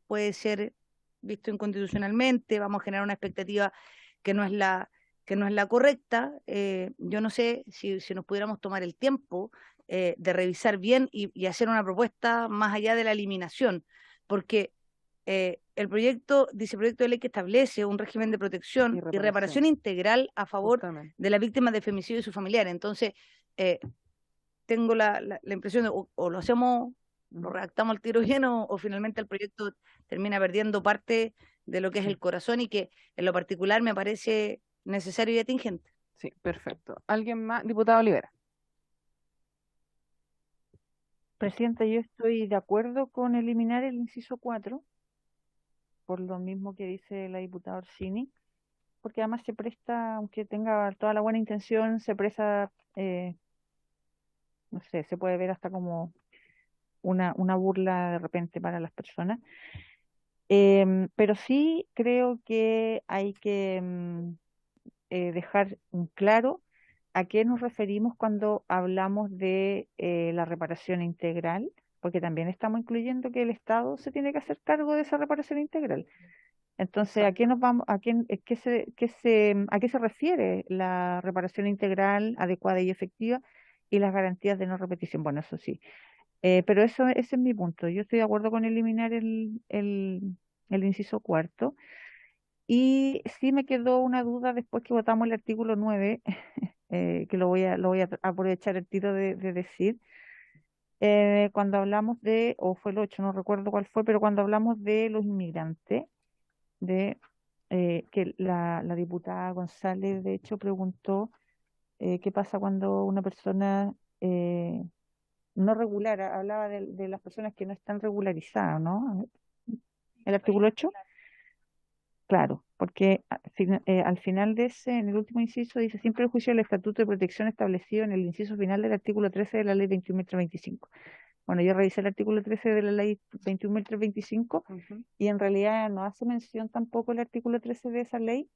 puede ser visto inconstitucionalmente, vamos a generar una expectativa que no es la correcta. Yo no sé si nos pudiéramos tomar el tiempo de revisar bien y hacer una propuesta más allá de la eliminación, porque el proyecto de ley que establece un régimen de protección y reparación integral a favor de las víctimas de femicidio y sus familiares. Entonces, tengo la impresión de o lo hacemos, lo redactamos al tiro lleno, o finalmente el proyecto termina perdiendo parte de lo que es el corazón y que en lo particular me parece necesario y atingente. Sí, perfecto. ¿Alguien más? Diputada Olivera. Presidenta, yo estoy de acuerdo con eliminar el inciso 4, por lo mismo que dice la diputada Orsini, porque además se presta, aunque tenga toda la buena intención, se presta, no sé, se puede ver hasta como una burla de repente para las personas. Pero sí creo que hay que dejar claro a qué nos referimos cuando hablamos de la reparación integral, porque también estamos incluyendo que el Estado se tiene que hacer cargo de esa reparación integral. Entonces, ¿a qué nos vamos, a qué se refiere la reparación integral adecuada y efectiva y las garantías de no repetición? Bueno, eso sí. Pero ese es mi punto. Yo estoy de acuerdo con eliminar el inciso cuarto. Y sí me quedó una duda después que votamos el artículo 9, que lo voy a aprovechar el tiro de decir. Cuando hablamos o fue el 8, no recuerdo cuál fue, pero cuando hablamos de los inmigrantes, de que la diputada González, de hecho, preguntó qué pasa cuando una persona no regular, hablaba de las personas que no están regularizadas, ¿no? El artículo 8. Claro, porque al final en el último inciso, dice, sin perjuicio del Estatuto de Protección establecido en el inciso final del artículo 13 de la Ley 21.325. Bueno, yo revisé el artículo 13 de la Ley 21.325 y en realidad no hace mención tampoco el artículo 13 de esa ley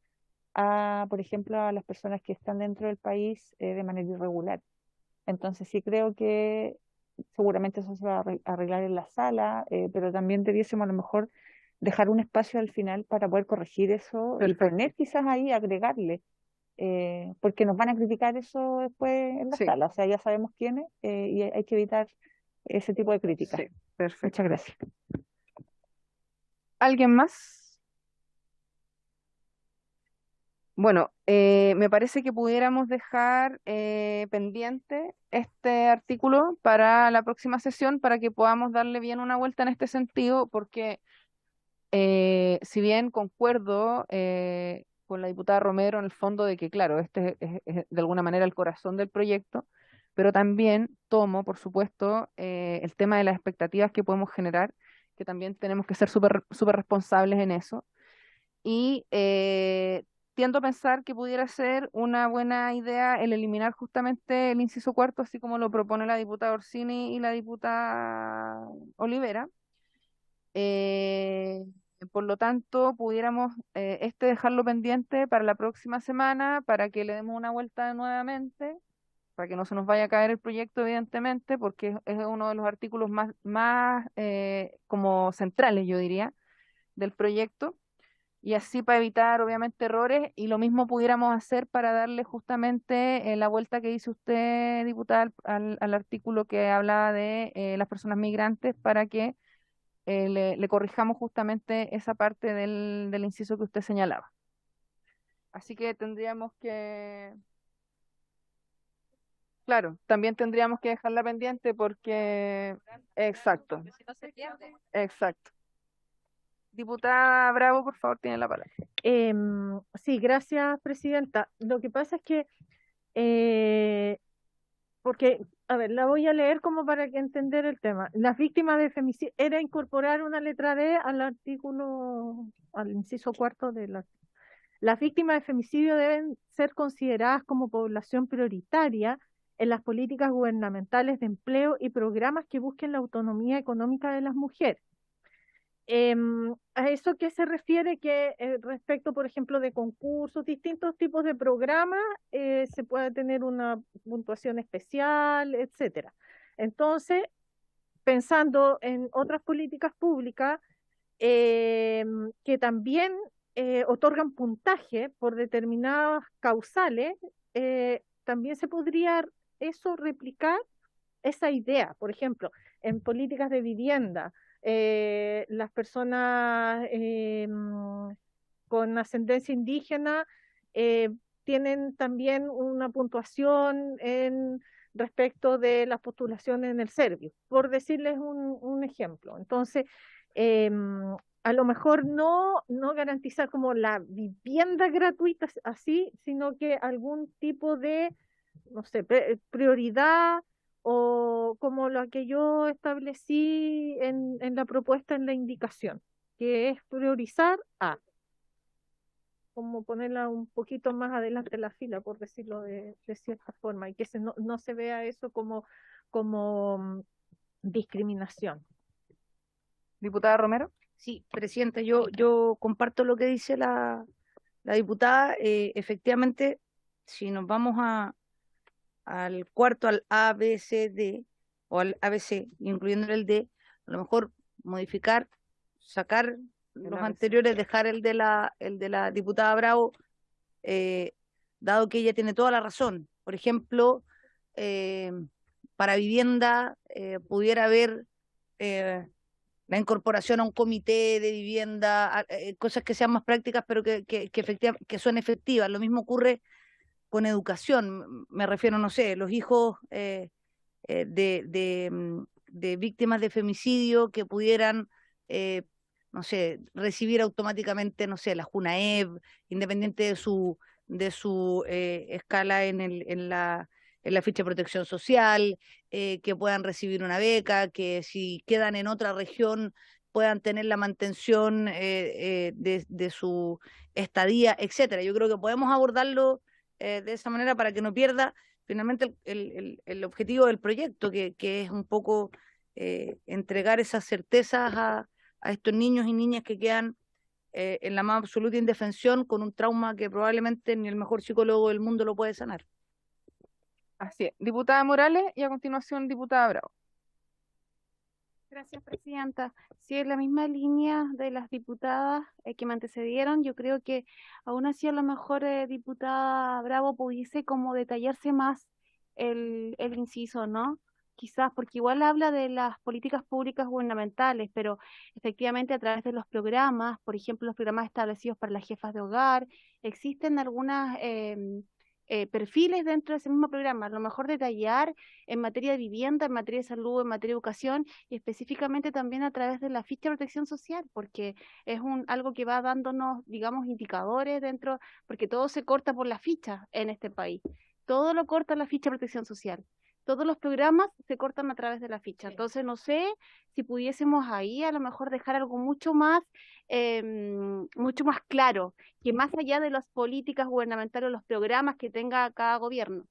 por ejemplo, a las personas que están dentro del país de manera irregular. Entonces sí creo que seguramente eso se va a arreglar en la sala, pero también debiésemos a lo mejor dejar un espacio al final para poder corregir eso y Perfecto. poner quizás ahí, agregarle, porque nos van a criticar eso después en la Sí, sala, o sea, ya sabemos quiénes y hay que evitar ese tipo de críticas. sí, perfecto. Muchas gracias. ¿Alguien más? Bueno, me parece que pudiéramos dejar pendiente este artículo para la próxima sesión para que podamos darle bien una vuelta en este sentido, porque si bien concuerdo con la diputada Romero en el fondo de que, claro, este es de alguna manera el corazón del proyecto, pero también tomo, por supuesto, el tema de las expectativas que podemos generar, que también tenemos que ser súper responsables en eso. Y tiendo a pensar que pudiera ser una buena idea el eliminar justamente el inciso cuarto, así como lo propone la diputada Orsini y la diputada Olivera. Eh, por lo tanto, pudiéramos dejarlo pendiente para la próxima semana, para que le demos una vuelta nuevamente, para que no se nos vaya a caer el proyecto, evidentemente, porque es uno de los artículos más como centrales, yo diría, del proyecto. Y así para evitar, obviamente, errores, y lo mismo pudiéramos hacer para darle justamente la vuelta que dice usted, diputada, al artículo que hablaba de las personas migrantes, para que le corrijamos justamente esa parte del inciso que usted señalaba. Así que tendríamos que, claro, también tendríamos que dejarla pendiente porque, exacto, exacto. Diputada Bravo, por favor, tiene la palabra. Sí, gracias, presidenta. Lo que pasa es que, porque, a ver, la voy a leer como para que entender el tema. Las víctimas de femicidio, era incorporar una letra D al artículo, al inciso cuarto de la... Las víctimas de femicidio deben ser consideradas como población prioritaria en las políticas gubernamentales de empleo y programas que busquen la autonomía económica de las mujeres. ¿A eso qué se refiere? Que respecto, por ejemplo, de concursos, distintos tipos de programas, se puede tener una puntuación especial, etcétera. Entonces, pensando en otras políticas públicas que también otorgan puntaje por determinadas causales, también se podría eso replicar esa idea, por ejemplo, en políticas de vivienda, las personas con ascendencia indígena eh, tienen también una puntuación en respecto de las postulaciones en el Servio, por decirles un ejemplo. Entonces, a lo mejor no garantizar como la vivienda gratuita así, sino que algún tipo de, no sé, prioridad o como lo que yo establecí en la propuesta, en la indicación, que es priorizar como ponerla un poquito más adelante en la fila, por decirlo de cierta forma, y que no se vea eso como discriminación. Diputada Romero. Sí, presidenta, yo comparto lo que dice la diputada. Efectivamente, si nos vamos al cuarto, al A, B, C, D, o al ABC, incluyendo el D, a lo mejor modificar, sacar los ABC. anteriores, dejar el de la diputada Bravo, dado que ella tiene toda la razón. Por ejemplo, para vivienda pudiera haber la incorporación a un comité de vivienda, cosas que sean más prácticas, pero que son efectivas. Lo mismo ocurre con educación. Me refiero, no sé, los hijos de víctimas de femicidio que pudieran, no sé, recibir automáticamente, no sé, la JUNAEB, independiente de su escala en la ficha de protección social, que puedan recibir una beca, que si quedan en otra región puedan tener la mantención de su estadía, etcétera. Yo creo que podemos abordarlo de esa manera para que no pierda finalmente el objetivo del proyecto, que es un poco entregar esas certezas a estos niños y niñas que quedan en la más absoluta indefensión con un trauma que probablemente ni el mejor psicólogo del mundo lo puede sanar. Así es. Diputada Morales y a continuación diputada Bravo. Gracias, presidenta. Sí, es la misma línea de las diputadas que me antecedieron. Yo creo que aún así a lo mejor diputada Bravo pudiese como detallarse más el inciso, ¿no? Quizás porque igual habla de las políticas públicas gubernamentales, pero efectivamente a través de los programas, por ejemplo, los programas establecidos para las jefas de hogar, existen algunas perfiles dentro de ese mismo programa. A lo mejor detallar en materia de vivienda, en materia de salud, en materia de educación y específicamente también a través de la ficha de protección social, porque es algo que va dándonos, digamos, indicadores dentro, porque todo se corta por la ficha en este país. Todo lo corta la ficha de protección social. Todos los programas se cortan a través de la ficha. Entonces, no sé si pudiésemos ahí a lo mejor dejar algo mucho más claro, que más allá de las políticas gubernamentales, los programas que tenga cada gobierno.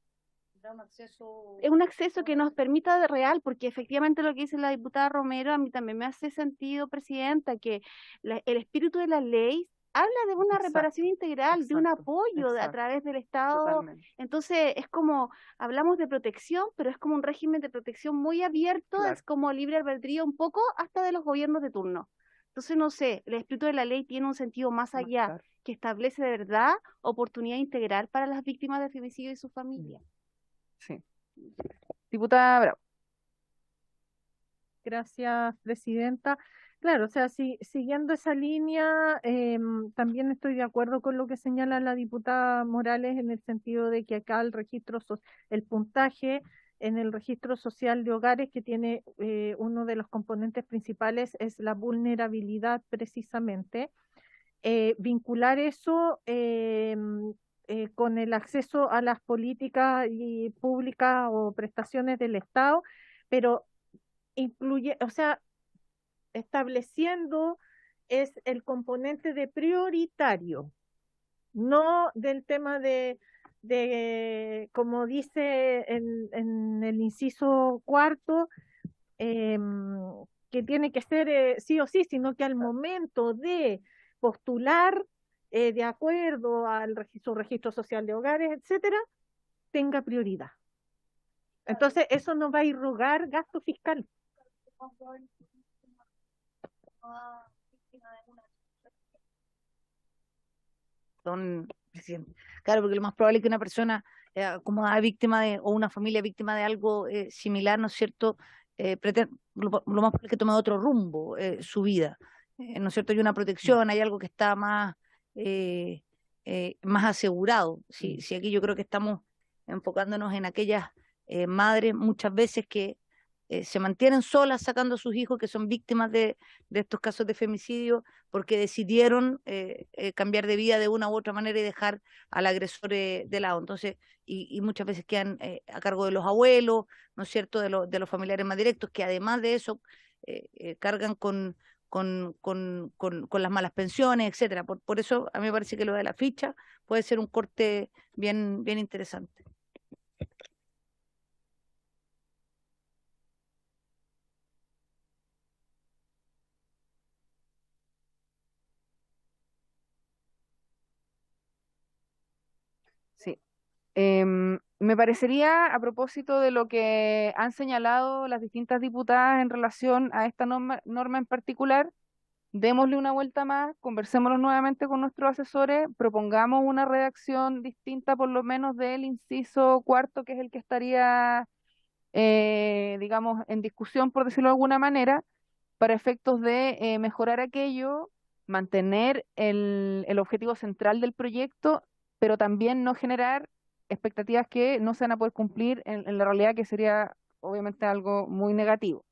Es un acceso que nos permita de real, porque efectivamente lo que dice la diputada Romero a mí también me hace sentido, presidenta, que el espíritu de la ley habla de una Exacto, reparación integral, de un exacto, apoyo a exacto, través del Estado. totalmente. Entonces es como, hablamos de protección, pero es como un régimen de protección muy abierto, Claro, es como libre albedrío un poco hasta de los gobiernos de turno. Entonces, no sé, el espíritu de la ley tiene un sentido más más allá, claro. que establece de verdad oportunidad integral para las víctimas de femicidio y sus familias. Sí. Diputada Bravo. Gracias, presidenta. Claro, o sea, siguiendo esa línea, también estoy de acuerdo con lo que señala la diputada Morales en el sentido de que acá el puntaje en el registro social de hogares que tiene uno de los componentes principales es la vulnerabilidad precisamente. Vincular eso con el acceso a las políticas y públicas o prestaciones del Estado, pero incluye, o sea, estableciendo es el componente de prioritario, no del tema como dice en el inciso cuarto, que tiene que ser sí o sí, sino que al momento de postular de acuerdo al registro social de hogares, etcétera, tenga prioridad. Entonces, eso nos va a irrogar gasto fiscal. Presidente. Claro, porque lo más probable es que una persona acomodada víctima o una familia víctima de algo similar, ¿no es cierto? Lo más probable es que tome otro rumbo su vida, ¿no es cierto? Hay una protección, hay algo que está más asegurado. Si aquí yo creo que estamos enfocándonos en aquellas madres muchas veces que se mantienen solas sacando a sus hijos que son víctimas de estos casos de femicidio porque decidieron cambiar de vida de una u otra manera y dejar al agresor de lado. Entonces, y muchas veces quedan a cargo de los abuelos, ¿no es cierto?, de los familiares más directos, que además de eso cargan con las malas pensiones, etcétera. Por eso a mí me parece que lo de la ficha puede ser un corte bien, bien interesante. Sí. Me parecería, a propósito de lo que han señalado las distintas diputadas en relación a esta norma en particular, démosle una vuelta más, conversémoslo nuevamente con nuestros asesores, propongamos una redacción distinta por lo menos del inciso cuarto, que es el que estaría digamos, en discusión, por decirlo de alguna manera, para efectos de mejorar aquello, mantener el objetivo central del proyecto, pero también no generar expectativas que no se van a poder cumplir en la realidad, que sería obviamente algo muy negativo.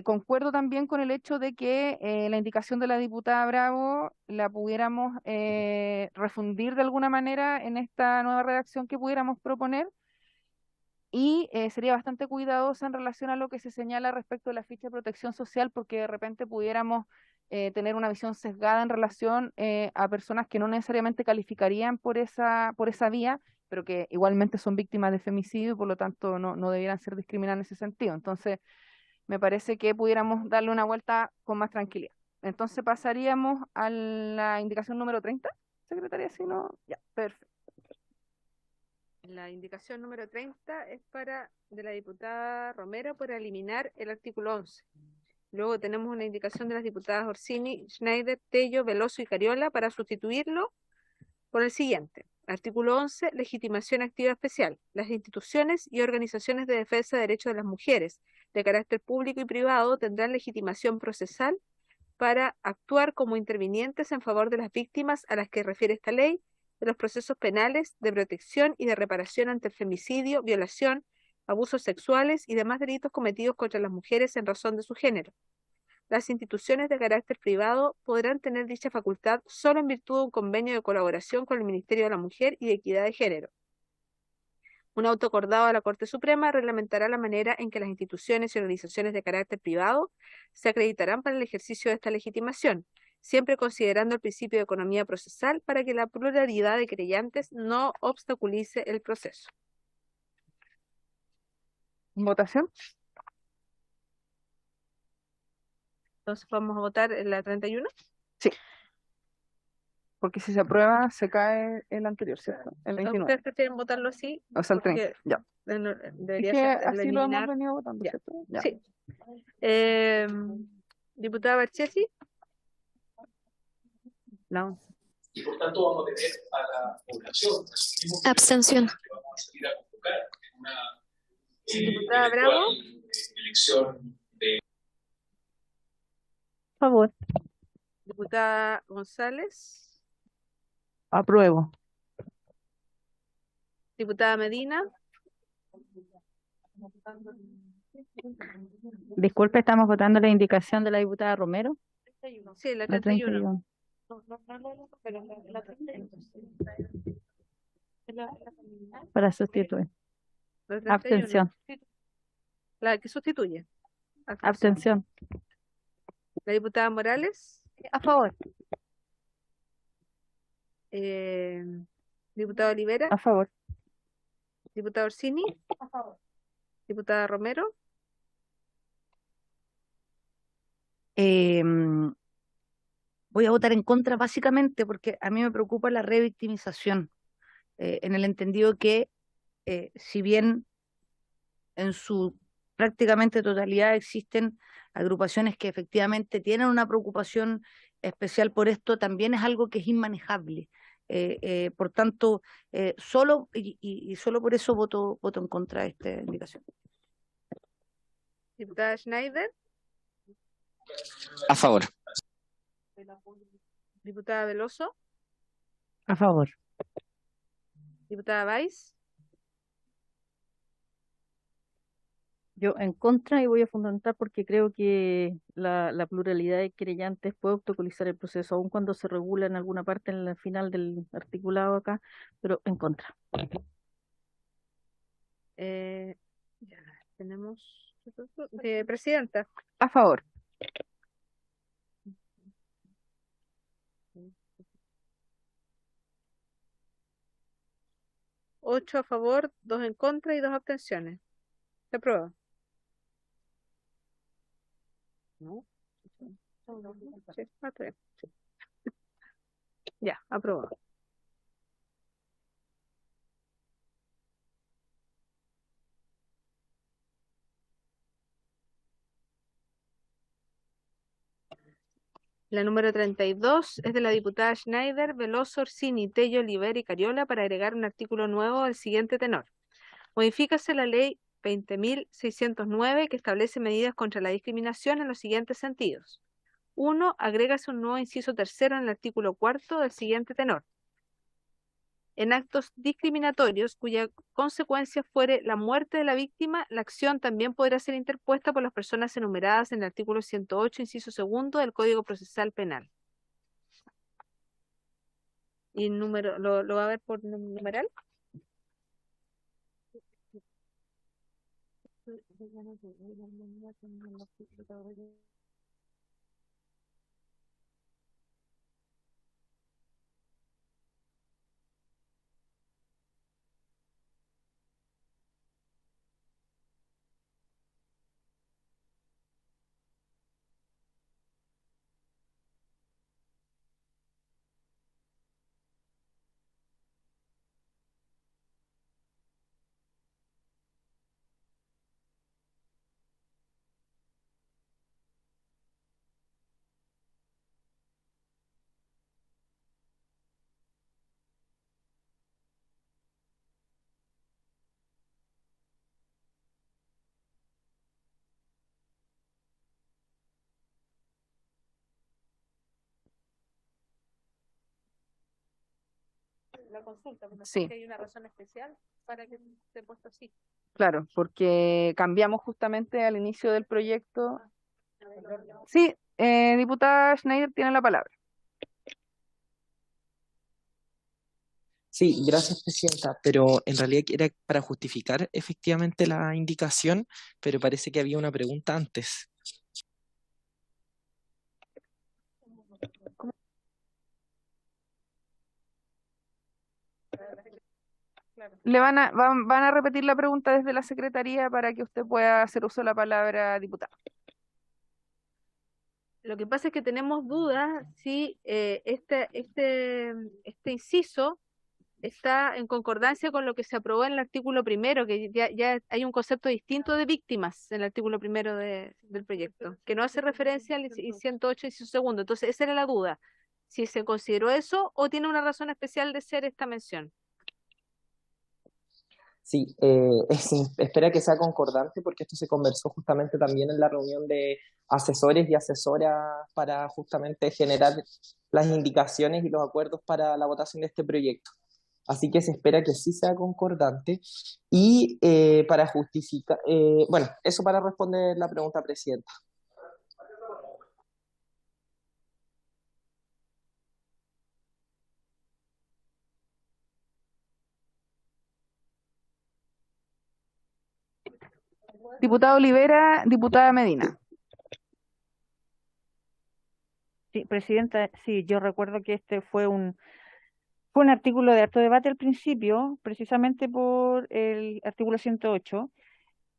Concuerdo también con el hecho de que la indicación de la diputada Bravo la pudiéramos refundir de alguna manera en esta nueva redacción que pudiéramos proponer, y sería bastante cuidadosa en relación a lo que se señala respecto de la ficha de protección social, porque de repente pudiéramos tener una visión sesgada en relación a personas que no necesariamente calificarían por esa vía, pero que igualmente son víctimas de femicidio y por lo tanto no debieran ser discriminadas en ese sentido. Entonces, me parece que pudiéramos darle una vuelta con más tranquilidad. Entonces pasaríamos a la indicación número 30, secretaria, si no, ya, perfecto. La indicación número 30 es de la diputada Romero para eliminar el artículo 11. Luego tenemos una indicación de las diputadas Orsini, Schneider, Tello, Veloso y Cariola para sustituirlo por el siguiente. Artículo 11, legitimación activa especial. Las instituciones y organizaciones de defensa de derechos de las mujeres de carácter público y privado tendrán legitimación procesal para actuar como intervinientes en favor de las víctimas a las que refiere esta ley, de los procesos penales de protección y de reparación ante el femicidio, violación, abusos sexuales y demás delitos cometidos contra las mujeres en razón de su género. Las instituciones de carácter privado podrán tener dicha facultad solo en virtud de un convenio de colaboración con el Ministerio de la Mujer y de Equidad de Género. Un auto acordado de la Corte Suprema reglamentará la manera en que las instituciones y organizaciones de carácter privado se acreditarán para el ejercicio de esta legitimación, siempre considerando el principio de economía procesal para que la pluralidad de querellantes no obstaculice el proceso. ¿Votación? Entonces vamos a votar en la 31. Sí. Porque si se aprueba, se cae el anterior, ¿cierto? El 29. ¿Ustedes prefieren votarlo así? O sea, el 30, Porque ya. debería Es que ser así lo hemos eliminar. venido votando, Ya. ¿cierto? Ya. Sí. Diputada Barchesi. No. Y por tanto vamos a tener a la población. Abstención. Que vamos a salir a convocar en una Diputada Bravo. elección de... Favor. Diputada González. Apruebo. Diputada Medina. Disculpe, estamos votando la indicación de la diputada Romero. Sí, la La 31. 31. Para sustituir. La 31. Abstención. La que sustituye. Abstención. La diputada Morales. A favor. Diputada Olivera. A favor. Diputada Orsini. A favor. Diputada Romero. Voy a votar en contra básicamente porque a mí me preocupa la revictimización, en el entendido que si bien en su prácticamente totalidad existen agrupaciones que efectivamente tienen una preocupación especial por esto, también es algo que es inmanejable. Por tanto, solo por eso voto en contra de esta indicación. Diputada Schneider. A favor. Diputada Veloso. A favor. Diputada Valls. Yo en contra y voy a fundamentar porque creo que la pluralidad de querellantes puede obstaculizar el proceso, aun cuando se regula en alguna parte en el final del articulado acá, pero en contra. Ya tenemos. Presidenta. A favor. Ocho a favor, 2 en contra y 2 abstenciones. Se aprueba. ¿No? Sí, aprueba. Ya, aprobado. La número 32 es de la diputada Schneider, Veloso, Orsini, Tello, Olivera y Cariola para agregar un artículo nuevo al siguiente tenor. Modifícase la ley 20.609, que establece medidas contra la discriminación en los siguientes sentidos. 1. Agrégase un nuevo inciso tercero en el artículo 4 del siguiente tenor. En actos discriminatorios cuya consecuencia fuere la muerte de la víctima, la acción también podrá ser interpuesta por las personas enumeradas en el artículo 108, inciso segundo del Código Procesal Penal. ¿Y número, lo va a ver por numeral? La consulta, porque Sí, hay una razón especial para que esté puesto así. claro, porque cambiamos justamente al inicio del proyecto. Sí, diputada Schneider tiene la palabra. Sí, gracias, presidenta, pero en realidad era para justificar efectivamente la indicación, pero parece que había una pregunta antes. Van a repetir la pregunta desde la Secretaría para que usted pueda hacer uso de la palabra, diputada. Lo que pasa es que tenemos dudas si este inciso está en concordancia con lo que se aprobó en el artículo primero, que ya hay un concepto distinto de víctimas en el artículo primero del proyecto, que no hace referencia al 108 inciso segundo. Entonces, esa era la duda, si se consideró eso o tiene una razón especial de ser esta mención. Sí, espera que sea concordante porque esto se conversó justamente también en la reunión de asesores y asesoras para justamente generar las indicaciones y los acuerdos para la votación de este proyecto. Así que se espera que sí sea concordante y para justificar, bueno, eso para responder la pregunta, presidenta. Diputada Olivera, diputada Medina. Sí, presidenta, sí, yo recuerdo que este fue un artículo de harto debate al principio, precisamente por el artículo 108,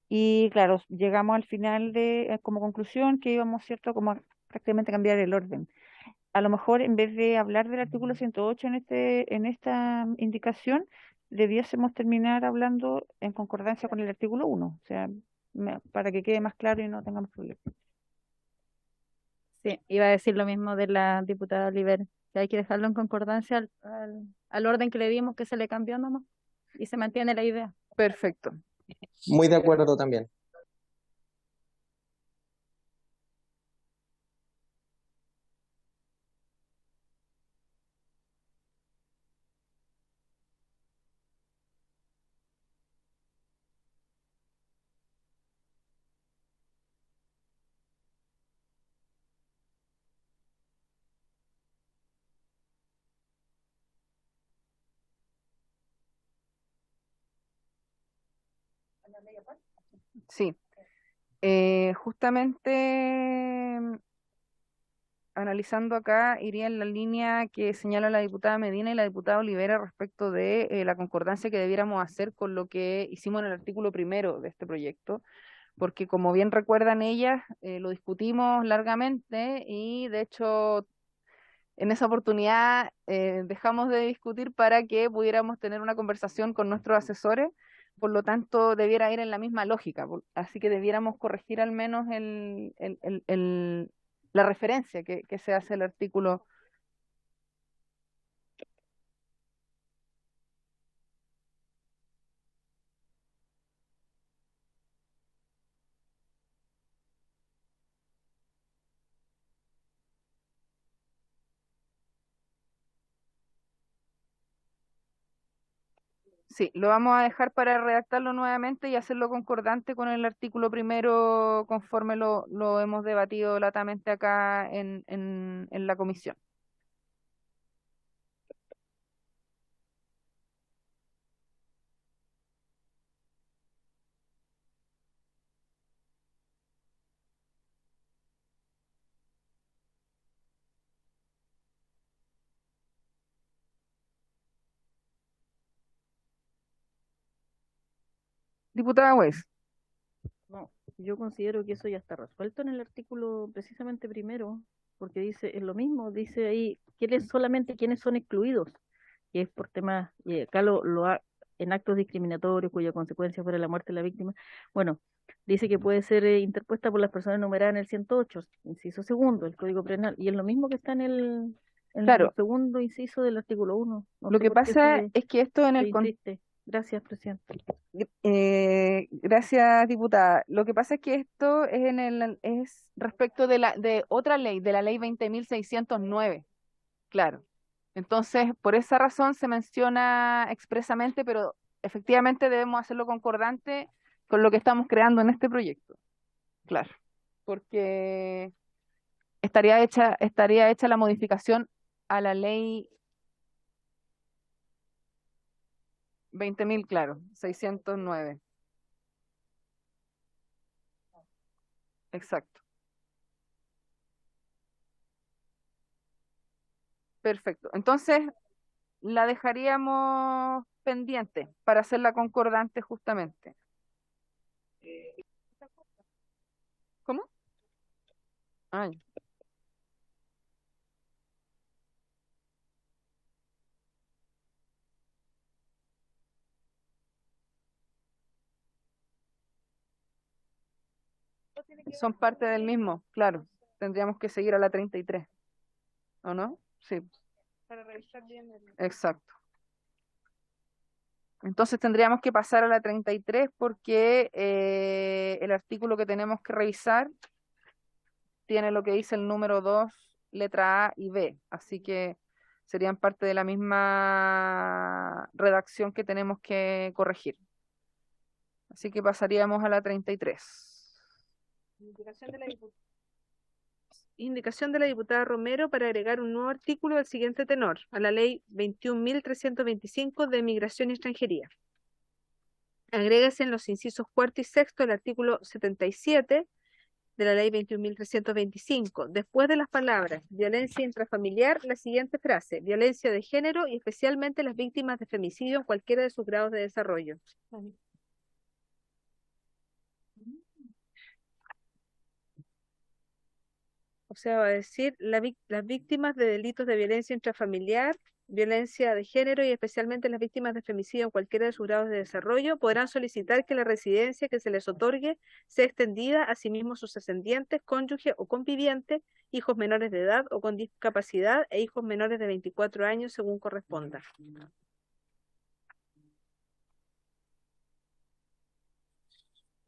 y claro, llegamos al final como conclusión que íbamos, ¿cierto?, como a prácticamente cambiar el orden. A lo mejor en vez de hablar del artículo 108 en esta indicación, debiésemos terminar hablando en concordancia con el artículo 1, o sea, para que quede más claro y no tengamos problemas. Sí, iba a decir lo mismo de la diputada Oliver, que hay que dejarlo en concordancia al orden que le dimos, que se le cambió nomás, y se mantiene la idea. Perfecto. Muy de acuerdo también. Sí. Justamente analizando acá, iría en la línea que señala la diputada Medina y la diputada Olivera respecto de la concordancia que debiéramos hacer con lo que hicimos en el artículo primero de este proyecto, porque como bien recuerdan ellas, lo discutimos largamente y de hecho en esa oportunidad dejamos de discutir para que pudiéramos tener una conversación con nuestros asesores, por lo tanto debiera ir en la misma lógica, así que debiéramos corregir al menos la referencia que se hace al artículo. Sí, lo vamos a dejar para redactarlo nuevamente y hacerlo concordante con el artículo primero conforme lo hemos debatido latamente acá en la comisión. Diputada Weiss. No, yo considero que eso ya está resuelto en el artículo precisamente primero, porque dice, es lo mismo, dice ahí, solamente quiénes son excluidos, que es por temas, y acá en actos discriminatorios cuya consecuencia fuera la muerte de la víctima. Bueno, dice que puede ser interpuesta por las personas enumeradas en el 108, inciso segundo, del Código Penal, y es lo mismo que está en el Claro, segundo inciso del artículo 1. No lo sé que por qué pasa es que esto en se el insiste. Gracias, presidente. gracias, diputada. Lo que pasa es que esto es respecto de otra ley, de la ley 20.609. Claro. Entonces, por esa razón se menciona expresamente, pero efectivamente debemos hacerlo concordante con lo que estamos creando en este proyecto. Claro. Porque estaría hecha la modificación a la ley 20.000, claro, 609. Exacto. Perfecto. Entonces, la dejaríamos pendiente para hacerla concordante justamente. ¿Cómo? Ay. Son parte del mismo, claro. Tendríamos que seguir a la 33, ¿o no? Sí, Para revisar bien exacto. Entonces tendríamos que pasar a la 33 porque el artículo que tenemos que revisar tiene lo que dice el número 2, letra A y B, así que serían parte de la misma redacción que tenemos que corregir. Así que pasaríamos a la 33. Indicación de la diputada Romero para agregar un nuevo artículo del siguiente tenor a la ley 21.325 de Migración y Extranjería. Agrégase en los incisos cuarto y sexto del artículo 77 de la ley 21.325, después de las palabras violencia intrafamiliar, la siguiente frase: violencia de género y especialmente las víctimas de femicidio en cualquiera de sus grados de desarrollo. O sea, va a decir las víctimas de delitos de violencia intrafamiliar, violencia de género y especialmente las víctimas de femicidio en cualquiera de sus grados de desarrollo podrán solicitar que la residencia que se les otorgue sea extendida a sí mismos sus ascendientes, cónyuge o conviviente, hijos menores de edad o con discapacidad e hijos menores de 24 años según corresponda.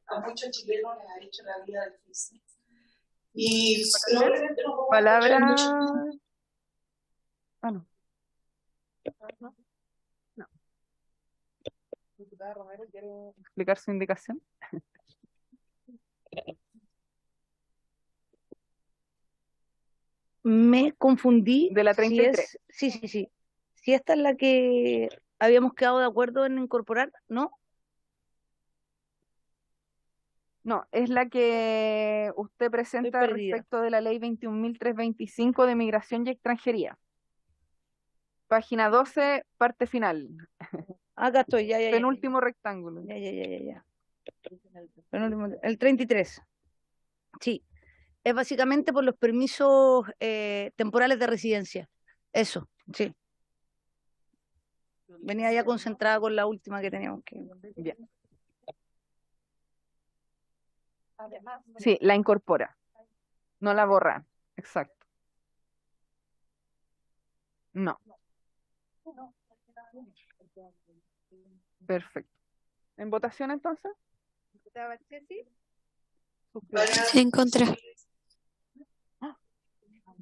A muchos chilenos les ha hecho la vida difícil. Y probablemente no vamos a Palabra. escuchar mucho. Ah, no. No. Diputada Romero, ¿quiere explicar su indicación? Me confundí. De la 33. Sí. Si esta es la que habíamos quedado de acuerdo en incorporar, ¿no? No, es la que usted presenta perdida. respecto de la ley 21.325 de Migración y Extranjería. Página 12, parte final. Acá estoy, ya. Penúltimo rectángulo. Ya. Penúltimo, el 33. Sí, es básicamente por los permisos temporales de residencia. Eso, sí. Venía ya concentrada con la última que teníamos que... Bien. Sí, la incorpora. No la borra. Exacto. No. Perfecto. ¿En votación entonces? En contra.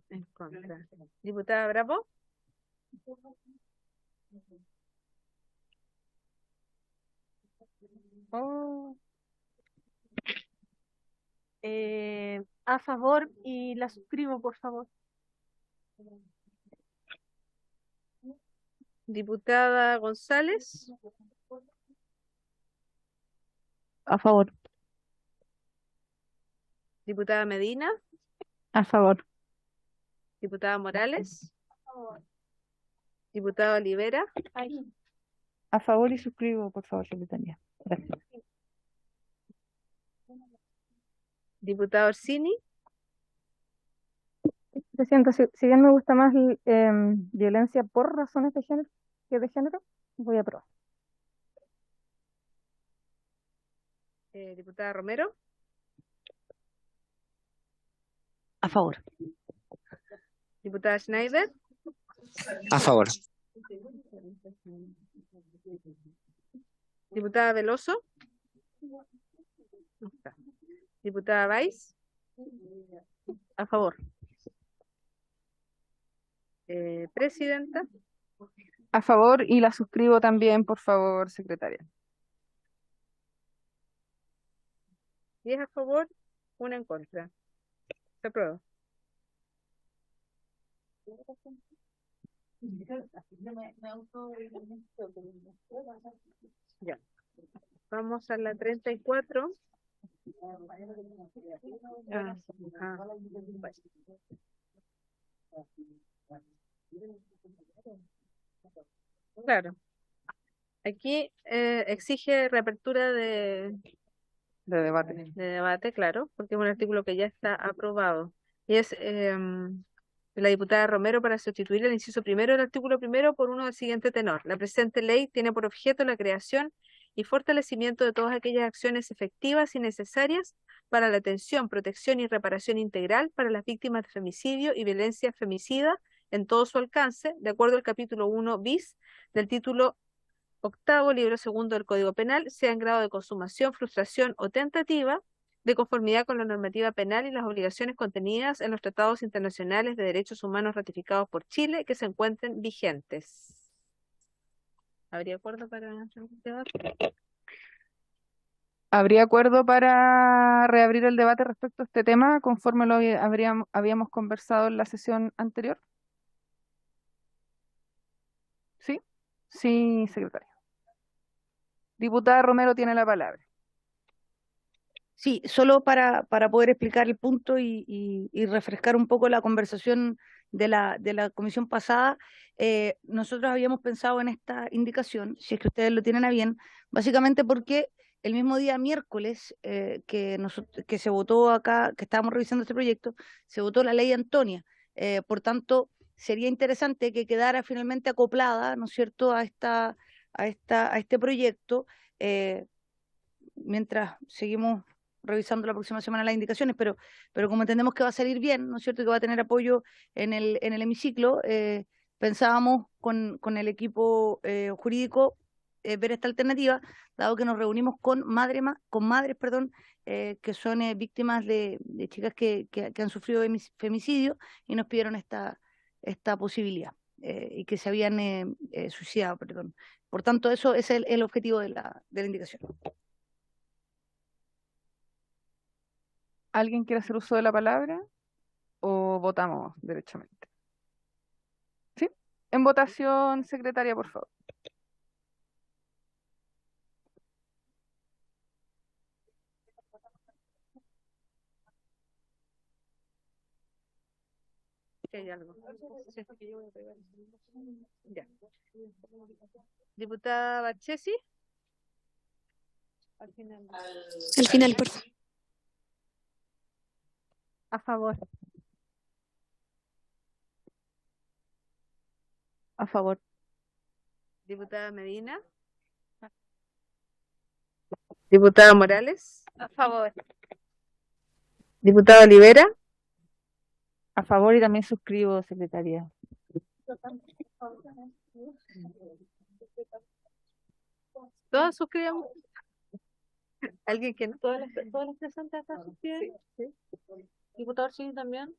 En contra. Diputada Bravo. Oh, A favor y la suscribo, por favor. Diputada González, A favor. diputada Medina, A favor. diputada Morales, diputada Olivera, A favor y suscribo, por favor, secretaria. Gracias. diputada Orsini, Presidenta, si bien me gusta más violencia por razones de género que de género, voy a aprobar. diputada Romero, A favor. diputada Schneider, A favor. diputada Veloso, diputada Valls, A favor. presidenta, a favor y la suscribo también, por favor, secretaria. 10 a favor, 1 en contra. Se aprueba. Ya. Vamos a la 34. Ah, ah. Claro. Aquí exige reapertura De debate. de debate, claro, porque es un artículo que ya está aprobado. Y es de la diputada Romero para sustituir el inciso primero del artículo primero por uno del siguiente tenor. La presente ley tiene por objeto la creación y fortalecimiento de todas aquellas acciones efectivas y necesarias para la atención, protección y reparación integral para las víctimas de femicidio y violencia femicida en todo su alcance, de acuerdo al capítulo 1 bis del título octavo, libro segundo del Código Penal, sea en grado de consumación, frustración o tentativa, de conformidad con la normativa penal y las obligaciones contenidas en los tratados internacionales de derechos humanos ratificados por Chile que se encuentren vigentes. ¿Habría acuerdo para el debate? ¿Habría acuerdo para reabrir el debate respecto a este tema conforme lo habíamos conversado en la sesión anterior? ¿Sí? Sí, secretario. Diputada Romero tiene la palabra. Sí, solo para poder explicar el punto y refrescar un poco la conversación de la comisión pasada, nosotros habíamos pensado en esta indicación, si es que ustedes lo tienen a bien, básicamente porque el mismo día miércoles que se votó acá, que estábamos revisando este proyecto, se votó la ley Antonia. Por tanto, sería interesante que quedara finalmente acoplada, ¿no es cierto?, a este proyecto, mientras seguimos revisando la próxima semana las indicaciones, pero como entendemos que va a salir bien, ¿no es cierto?, que va a tener apoyo en el hemiciclo, pensábamos con el equipo jurídico ver esta alternativa, dado que nos reunimos con madres, que son víctimas de chicas que han sufrido femicidio y nos pidieron esta posibilidad y que se habían suicidado, perdón. Por tanto, eso es el objetivo de la indicación. ¿Alguien quiere hacer uso de la palabra o votamos derechamente? ¿Sí? En votación, secretaria, por favor. Sí, hay algo. Sí. Ya. Diputada Barchesi. Al final. Al final, por favor. A favor. A favor. Diputada Medina. Diputada Morales. A favor. Diputada Olivera. A favor y también suscribo, secretaria. ¿Todas suscribimos? ¿Alguien que no? ¿Todas las presentes acá suscriben? Sí. ¿Diputado Orsini también?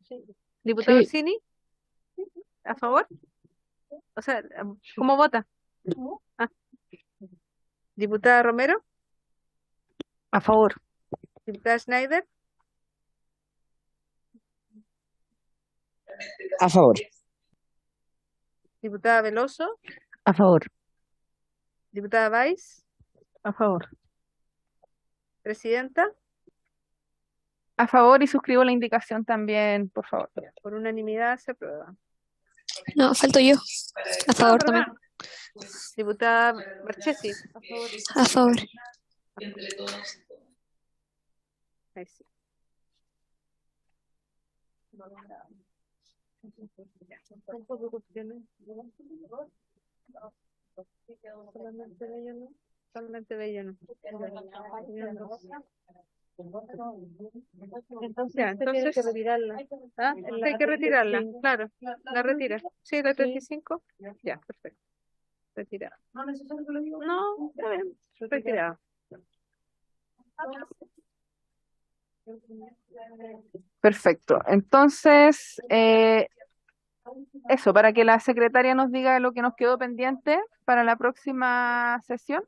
Sí. ¿Diputado Sí. Orsini? ¿A favor? O sea, ¿cómo vota? Ah. Diputada Romero, A favor. diputada Schneider, A favor. diputada Veloso, A favor. diputada Weiss, A favor. presidenta, A favor y suscribo la indicación también, por favor. por unanimidad se aprueba. No, falto yo. A favor también. ¿Verdad? Diputada Marchesi, A favor. ahí sí. Solamente bello no. Entonces, Ya, usted tiene que entonces, retirarla. ¿ah? En Hay que retirarla, 35. claro. La retira. Sí, la 35. Ya, perfecto. Retirada. No necesario que lo diga. No, está bien. Retirada. Perfecto. Entonces, eso, para que la secretaria nos diga lo que nos quedó pendiente para la próxima sesión.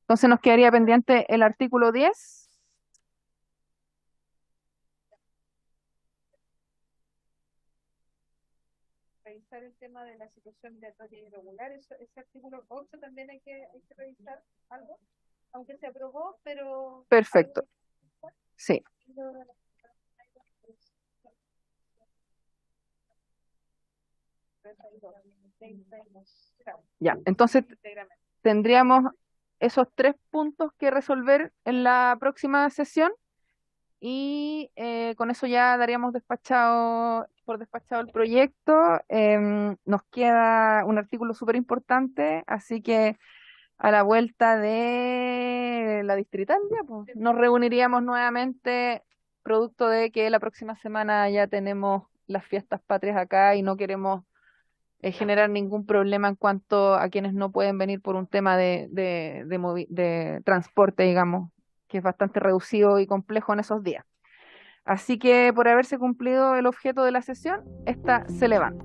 Entonces nos quedaría pendiente el artículo 10. Revisar el tema de la situación migratoria irregular, ese artículo 8 también hay que revisar algo, aunque se aprobó, pero Perfecto. Sí. Ya, entonces tendríamos esos 3 puntos que resolver en la próxima sesión y con eso ya daríamos por despachado el proyecto. Nos queda un artículo súper importante, así que a la vuelta de la distrital ya, pues, nos reuniríamos nuevamente, producto de que la próxima semana ya tenemos las fiestas patrias acá y no queremos generar ningún problema en cuanto a quienes no pueden venir por un tema de transporte, digamos, que es bastante reducido y complejo en esos días. Así que por haberse cumplido el objeto de la sesión, esta se levanta.